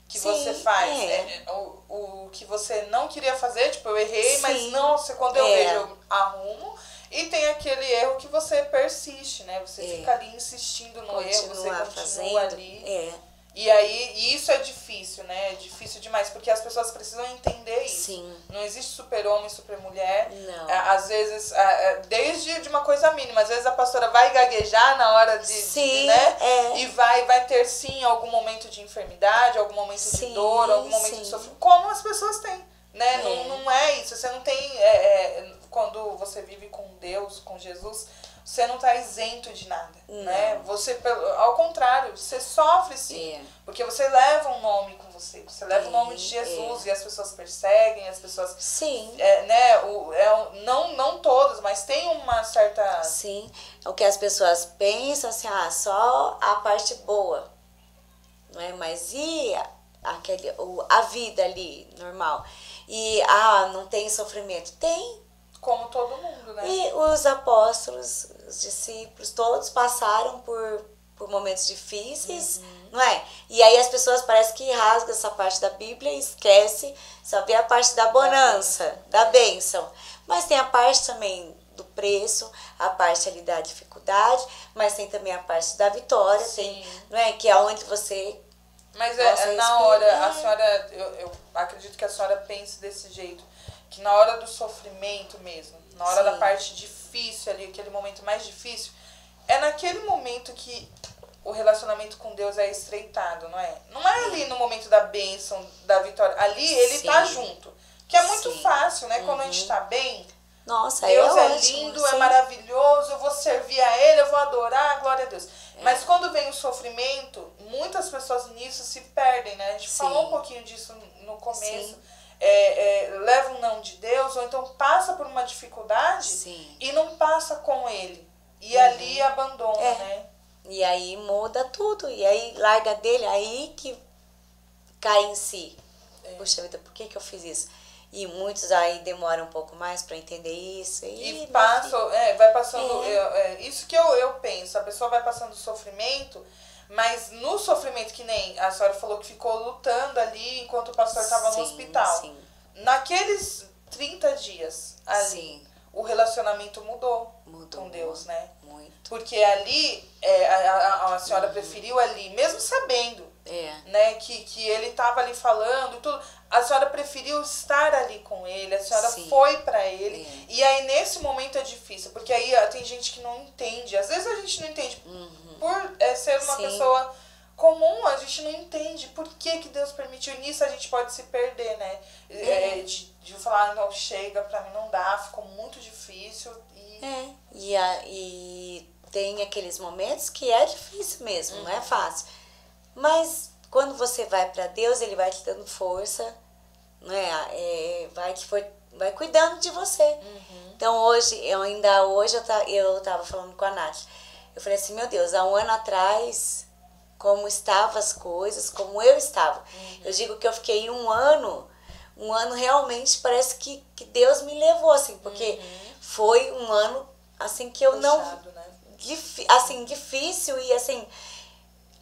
que você faz. O que você não queria fazer, tipo, eu errei, mas nossa, quando eu vejo, eu arrumo. E tem aquele erro que você persiste, né? Você fica ali insistindo no erro, você continua ali. E aí, isso é difícil, né? É difícil demais, porque as pessoas precisam entender isso. Não existe super-homem, super-mulher. Às vezes, desde de uma coisa mínima, às vezes a pastora vai gaguejar na hora né? E vai ter, sim, algum momento de enfermidade, algum momento de dor, algum momento de sofrimento, como as pessoas têm, né? Não é isso, você não tem... quando você vive com Deus, com Jesus... Você não está isento de nada, né? Você, ao contrário, você sofre sim, porque você leva um nome com você, você leva o nome de Jesus e as pessoas perseguem, as pessoas... né? Não todas, mas tem uma certa... Sim, o que as pessoas pensam, assim, só a parte boa, não é? Mas e a vida ali, normal? E, não tem sofrimento? Tem. Como todo mundo, né? E os apóstolos, os discípulos, todos passaram por momentos difíceis, não é? E aí as pessoas parecem que rasgam essa parte da Bíblia e esquece, só vê a parte da bonança, da bênção. Mas tem a parte também do preço, a parte ali da dificuldade, mas tem também a parte da vitória, não é? Que é onde você... Mas na hora, a senhora, eu acredito que a senhora pense desse jeito, que na hora do sofrimento mesmo, na hora da parte difícil ali, aquele momento mais difícil, é naquele momento que o relacionamento com Deus é estreitado, não é? Não é ali no momento da bênção, da vitória, ali ele tá junto, que é muito fácil, né? Quando a gente tá bem, nossa, Deus é lindo, é maravilhoso, eu vou servir a Ele, eu vou adorar, glória a Deus. Mas quando vem o sofrimento, muitas pessoas nisso se perdem, né? A gente falou um pouquinho disso no começo. Leva um não de Deus, ou então passa por uma dificuldade e não passa com Ele. E ali abandona, né? E aí muda tudo. E aí larga dele, aí que cai em si. Puxa vida, por que eu fiz isso? E muitos aí demoram um pouco mais para entender isso. E passam, vai passando. Isso que eu penso, a pessoa vai passando sofrimento, mas no sofrimento, que nem a senhora falou que ficou lutando ali enquanto o pastor estava no hospital. Sim. Naqueles 30 dias ali, o relacionamento mudou com Deus, né? Muito. Porque ali, a senhora preferiu ali, mesmo sabendo, né, que ele estava ali falando e tudo, a senhora preferiu estar ali com ele, a senhora foi para ele. E aí nesse momento é difícil, porque aí tem gente que não entende, às vezes a gente não entende, por ser uma pessoa comum, a gente não entende por que Deus permitiu. Nisso a gente pode se perder, né? De falar, não, chega, pra mim não dá, ficou muito difícil. E tem aqueles momentos que é difícil mesmo, não é fácil. Mas quando você vai para Deus, Ele vai te dando força, não é? Vai cuidando de você. Então hoje eu tava falando com a Nath. Eu falei assim, meu Deus, há um ano atrás, como estavam as coisas, como eu estava. Eu digo que eu fiquei um ano realmente, parece que Deus me levou, assim, porque foi um ano, assim, que eu puxado, né? Difícil e, assim,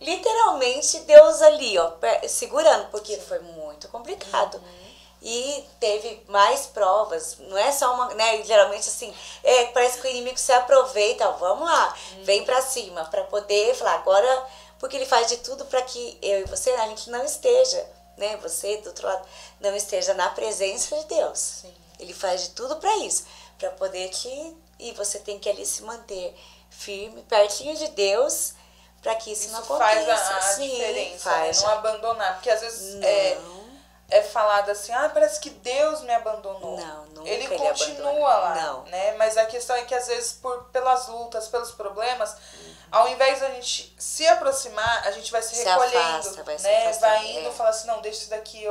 literalmente Deus ali, ó, segurando, porque foi muito complicado. E teve mais provas, não é só uma, né, geralmente assim, parece que o inimigo se aproveita, ó, vamos lá, vem pra cima, pra poder falar, agora, porque ele faz de tudo pra que eu e você, a gente não esteja, né, você do outro lado, não esteja na presença de Deus. Sim. Ele faz de tudo pra isso, pra poder e você tem que ali se manter firme, pertinho de Deus, para que isso não aconteça. Faz a diferença, né? Não abandonar, porque às vezes é falado assim, parece que Deus me abandonou. Não, nunca ele continua lá, não. Né? Mas a questão é que às vezes pelas lutas, pelos problemas, ao invés da gente se aproximar, a gente vai se recolhendo, afasta, né? Vai indo, falar assim, não, deixa isso daqui,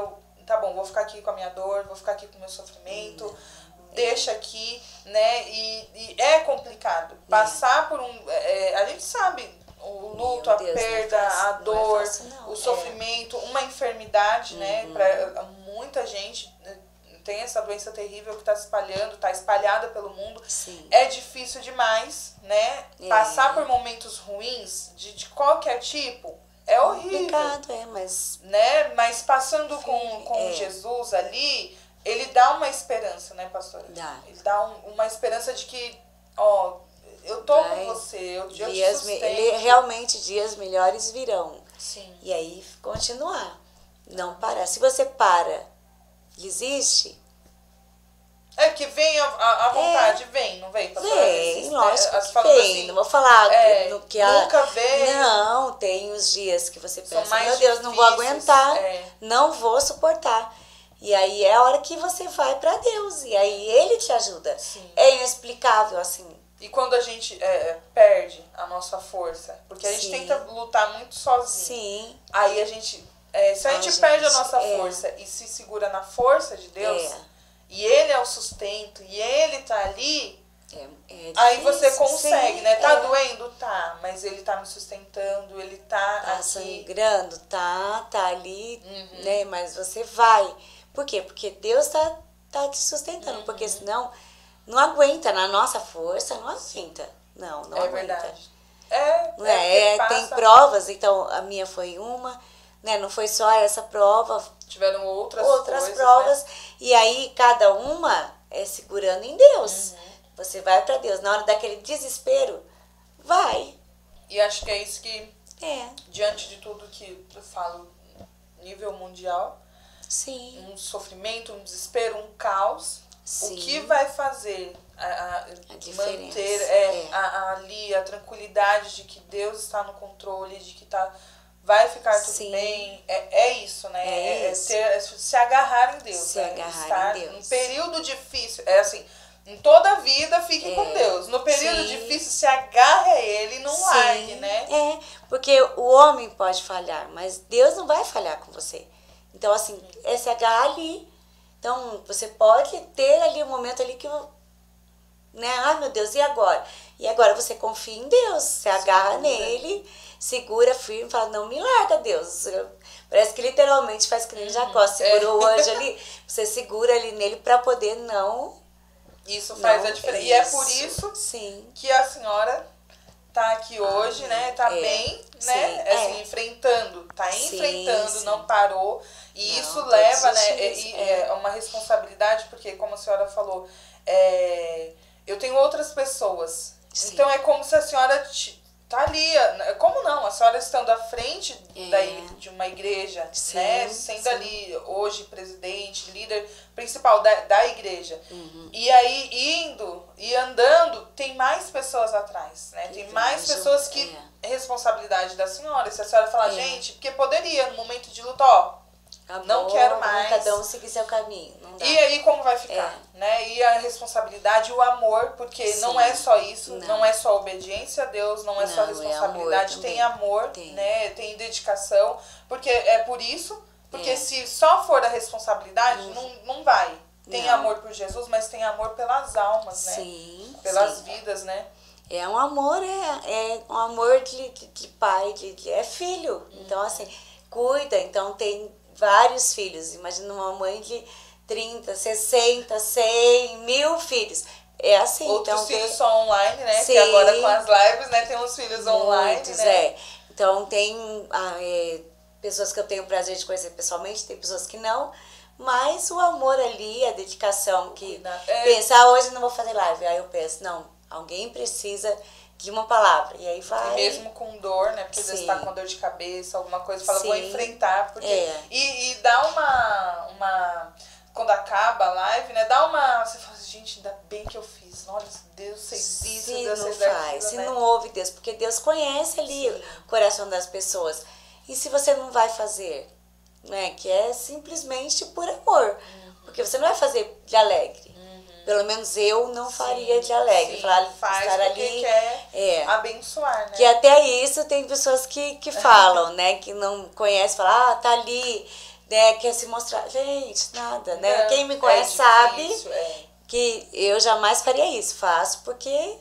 tá bom, vou ficar aqui com a minha dor, vou ficar aqui com o meu sofrimento, deixa aqui, né? E é complicado. Passar por a gente sabe, o luto, a perda, a dor, o sofrimento, uma enfermidade, né? Pra muita gente tem essa doença terrível que está se espalhando, está espalhada pelo mundo. Sim. É difícil demais, né? Passar por momentos ruins, de qualquer tipo, é horrível. Complicado, mas... Né? Mas passando com Jesus ali, ele dá uma esperança, né, pastora? Ele dá uma esperança de que, eu tô com você, eu te sustento. Realmente dias melhores virão. Sim. E aí continuar, não parar. Se você para, desiste. Que vem a vontade, não vem, pastora? Vem, lógico que vem. Assim, não vou falar nunca veio. Não, tem os dias que você pensa, meu Deus, difíceis, não vou aguentar, não vou suportar. E aí é a hora que você vai para Deus, e aí Ele te ajuda. Sim. É inexplicável, assim. E quando a gente perde a nossa força, porque a gente tenta lutar muito sozinho. Sim. Aí a gente, se a gente perde a nossa força e se segura na força de Deus, e Ele é o sustento, e Ele tá ali, aí você consegue, né? Tá doendo? Tá, mas Ele tá me sustentando, Ele tá aqui. Sangrando, tá ali, né? Mas você vai. Por quê? Porque Deus tá te sustentando, porque senão não aguenta, na nossa força não aguenta. Não aguenta. Verdade. Tem provas, então a minha foi uma, né? Não foi só essa prova. Tiveram outras coisas, provas, né? E aí cada uma segurando em Deus. Você vai para Deus. Na hora daquele desespero, vai. E acho que é isso que, diante de tudo que eu falo, nível mundial, um sofrimento, um desespero, um caos, o que vai fazer manter ali a tranquilidade de que Deus está no controle, de que vai ficar tudo bem, é isso, né? Se agarrar em Deus, estar em período difícil, assim, em toda a vida fique com Deus, no período difícil se agarre a Ele e não largue, né? Porque o homem pode falhar, mas Deus não vai falhar com você. Então, assim, se agarrar ali. Então, você pode ter ali um momento ali que, né? Ai, meu Deus, e agora? E agora você confia em Deus, você agarra nele, segura firme, fala, não me larga, Deus. Parece que literalmente faz que nem Jacó, segurou o anjo ali, você segura ali nele para poder não... Isso faz a diferença. E é por isso sim. que a senhora tá aqui hoje, né? Tá bem, né? Assim, enfrentando. Tá enfrentando, não parou. E não, isso leva, né? É uma responsabilidade, porque como a senhora falou, eu tenho outras pessoas. Sim. Então é como se a senhora tá ali. Como não? A senhora estando à frente de uma igreja, sim, né? Sendo ali hoje presidente, líder principal da igreja. Uhum. E aí indo e andando, tem mais pessoas atrás, né? Tem mais pessoas que é responsabilidade da senhora. Se a senhora falar, gente, porque poderia no momento de luta, ó, não quero mais. Cada um seguir seu caminho. Não dá. E aí como vai ficar, né? E a responsabilidade, o amor, porque sim, não é só isso, não é só obediência a Deus, não é só responsabilidade, tem amor, né? Tem dedicação, porque é por isso, porque se só for a responsabilidade, não vai. Tem amor por Jesus, mas tem amor pelas almas, né? Sim, pelas vidas, né? É um amor, é um amor de pai, é filho. Então, assim, cuida, então tem vários filhos. Imagina uma mãe de 30, 60, 100, 1000 filhos. É assim. Outros então, filhos só online, né? Sim, que agora com as lives, né? Tem uns filhos online, né? Então tem pessoas que eu tenho o prazer de conhecer pessoalmente, tem pessoas que não. Mas o amor ali, a dedicação que... Pensar, hoje não vou fazer live. Aí eu penso, não, alguém precisa de uma palavra. E aí vai... E mesmo com dor, né? Porque às vezes tá com dor de cabeça, alguma coisa, fala, vou enfrentar. Porque... E dá uma... Quando acaba a live, né? Dá uma... Você fala, gente, ainda bem que eu fiz. Olha, Deus fez isso, Deus fez aquilo, se não ouve Deus. Porque Deus conhece ali o coração das pessoas. E se você não vai fazer, né? Que é simplesmente por amor. Porque você não vai fazer de alegre. Pelo menos eu não faria de alegre. Faz estar ali, quer abençoar, né? Que até isso tem pessoas que falam, né? Que não conhecem, falam, tá ali, né? Quer se mostrar. Gente, nada, né? Não, quem me conhece sabe que eu jamais faria isso. Faço porque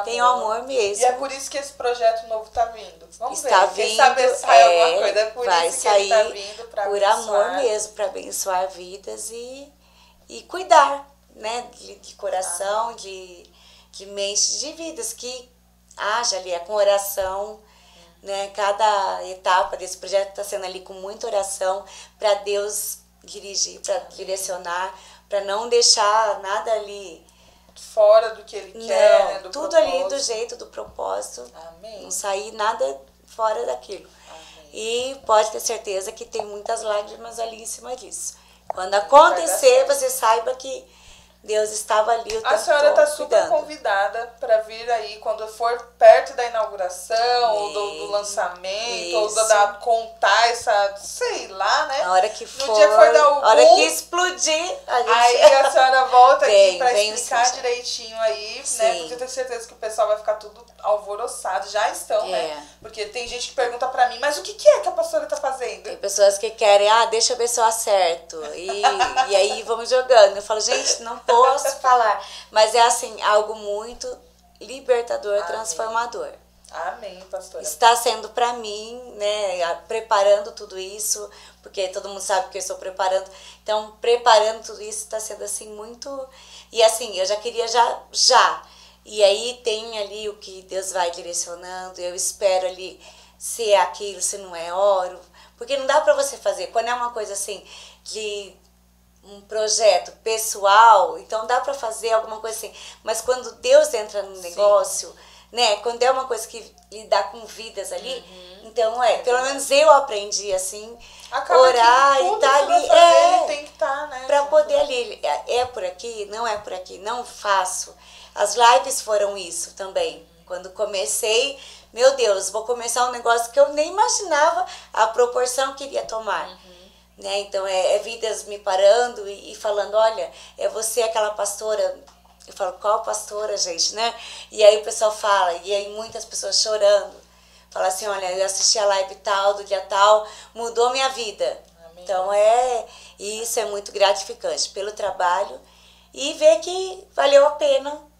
tenho amor mesmo. E é por isso que esse projeto novo tá vindo. Vamos está ver. Vindo, sabe se sai alguma coisa. É por vai isso que sair ele tá vindo pra por abençoar. amor mesmo, para abençoar vidas e cuidar, né, de coração, de mente, de vidas, que haja ali, com oração, né, cada etapa desse projeto está sendo ali com muita oração, para Deus dirigir, para direcionar, para não deixar nada ali fora do que Ele quer, né, do tudo propósito. Ali do jeito, do propósito. Amém. Não sair nada fora daquilo. Amém. E pode ter certeza que tem muitas lágrimas ali em cima disso. Quando acontecer, você saiba que Deus estava ali o tempo todo. A senhora está super convidada para vir aí quando for perto da inauguração, ou do lançamento, ou da contar essa, sei lá, né? A hora que for, no dia que for dar o hora que explodir, aí a senhora volta aqui para explicar direitinho aí, né? Porque eu tenho certeza que o pessoal vai ficar tudo alvoroçado. Já estão, né? Porque tem gente que pergunta para mim, mas o que é que a pastora está fazendo? Tem pessoas que querem, deixa eu ver se eu acerto. E aí vamos jogando. Eu falo, gente, não posso falar, mas é assim, algo muito libertador, transformador. Amém, pastora. Está sendo para mim, né, preparando tudo isso, porque todo mundo sabe que eu estou preparando. Então, preparando tudo isso está sendo assim muito... E assim, eu já queria já. E aí tem ali o que Deus vai direcionando, eu espero ali se é aquilo, se não é, oro. Porque não dá para você fazer, quando é uma coisa assim de um projeto pessoal, então dá para fazer alguma coisa assim. Mas quando Deus entra no negócio, né, quando é uma coisa que lidar com vidas ali, então pelo menos eu aprendi assim, acaba orar que e tá ali, tem que estar, né? Para poder ali, é por aqui, não é por aqui, não faço. As lives foram isso também. Quando comecei, meu Deus, vou começar um negócio que eu nem imaginava a proporção que iria tomar. Né? Então, vidas me parando e falando, olha, é você aquela pastora. Eu falo, qual pastora, gente, né? E aí o pessoal fala, e aí muitas pessoas chorando. Fala assim, olha, eu assisti a live tal, do dia tal, mudou minha vida. Amém. Então, e isso é muito gratificante pelo trabalho e ver que valeu a pena.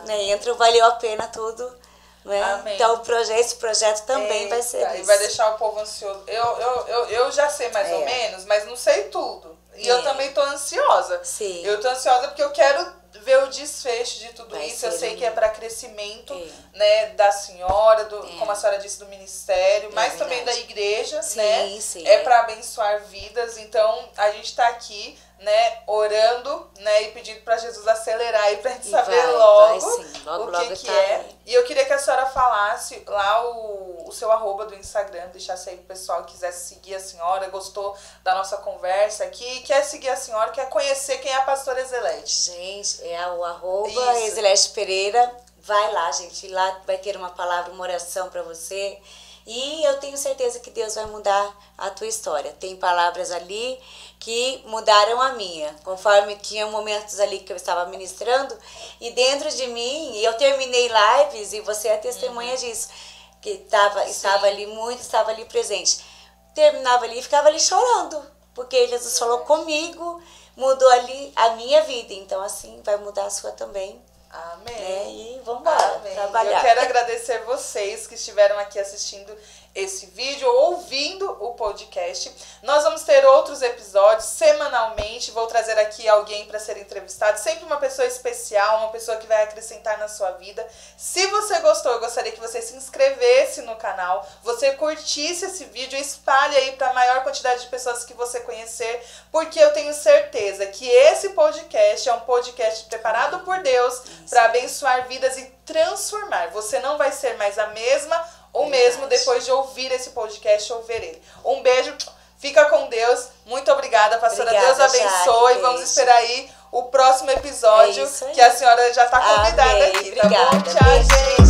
né, entra, valeu a pena tudo. Né? Amém. Então esse projeto também vai ser isso. E vai deixar o povo ansioso. Eu já sei mais ou menos, mas não sei tudo. E eu também tô ansiosa. Sim. Eu tô ansiosa porque eu quero ver o desfecho de tudo vai isso. Eu sei que é para crescimento, é. né, da senhora, como a senhora disse, do ministério, mas também da igreja, sim, né? Sim, é para abençoar vidas. Então, a gente tá aqui, né, orando, né, e pedindo para Jesus acelerar aí pra gente saber logo o que é. E eu queria que a senhora falasse lá o seu @ do Instagram, deixasse aí pro pessoal que quisesse seguir a senhora, gostou da nossa conversa aqui, quer seguir a senhora, quer conhecer quem é a pastora Ezelete. Gente, é o @ Ezelete Pereira. Vai lá, gente, lá vai ter uma palavra, uma oração para você. E eu tenho certeza que Deus vai mudar a tua história. Tem palavras ali que mudaram a minha, conforme tinha momentos ali que eu estava ministrando, e dentro de mim, eu terminei lives, e você é testemunha disso, que estava ali presente. Terminava ali e ficava ali chorando, porque Jesus falou comigo, mudou ali a minha vida, então assim vai mudar a sua também. Amém. E vamos embora trabalhar. Eu quero agradecer vocês que estiveram aqui assistindo esse vídeo, ouvindo o podcast. Nós vamos ter outros episódios semanalmente. Vou trazer aqui alguém para ser entrevistado, sempre uma pessoa especial, uma pessoa que vai acrescentar na sua vida. Se você gostou, eu gostaria que você se inscrevesse no canal, você curtisse esse vídeo e espalhe aí para a maior quantidade de pessoas que você conhecer, porque eu tenho certeza que esse podcast é um podcast preparado por Deus para abençoar vidas e transformar. Você não vai ser mais a mesma ou mesmo depois de ouvir esse podcast ou ver ele. Um beijo, fica com Deus. Muito obrigada, pastora. Deus abençoe. Jaque, vamos esperar aí o próximo episódio, que a senhora já está convidada aqui, tá bom? Tchau, gente.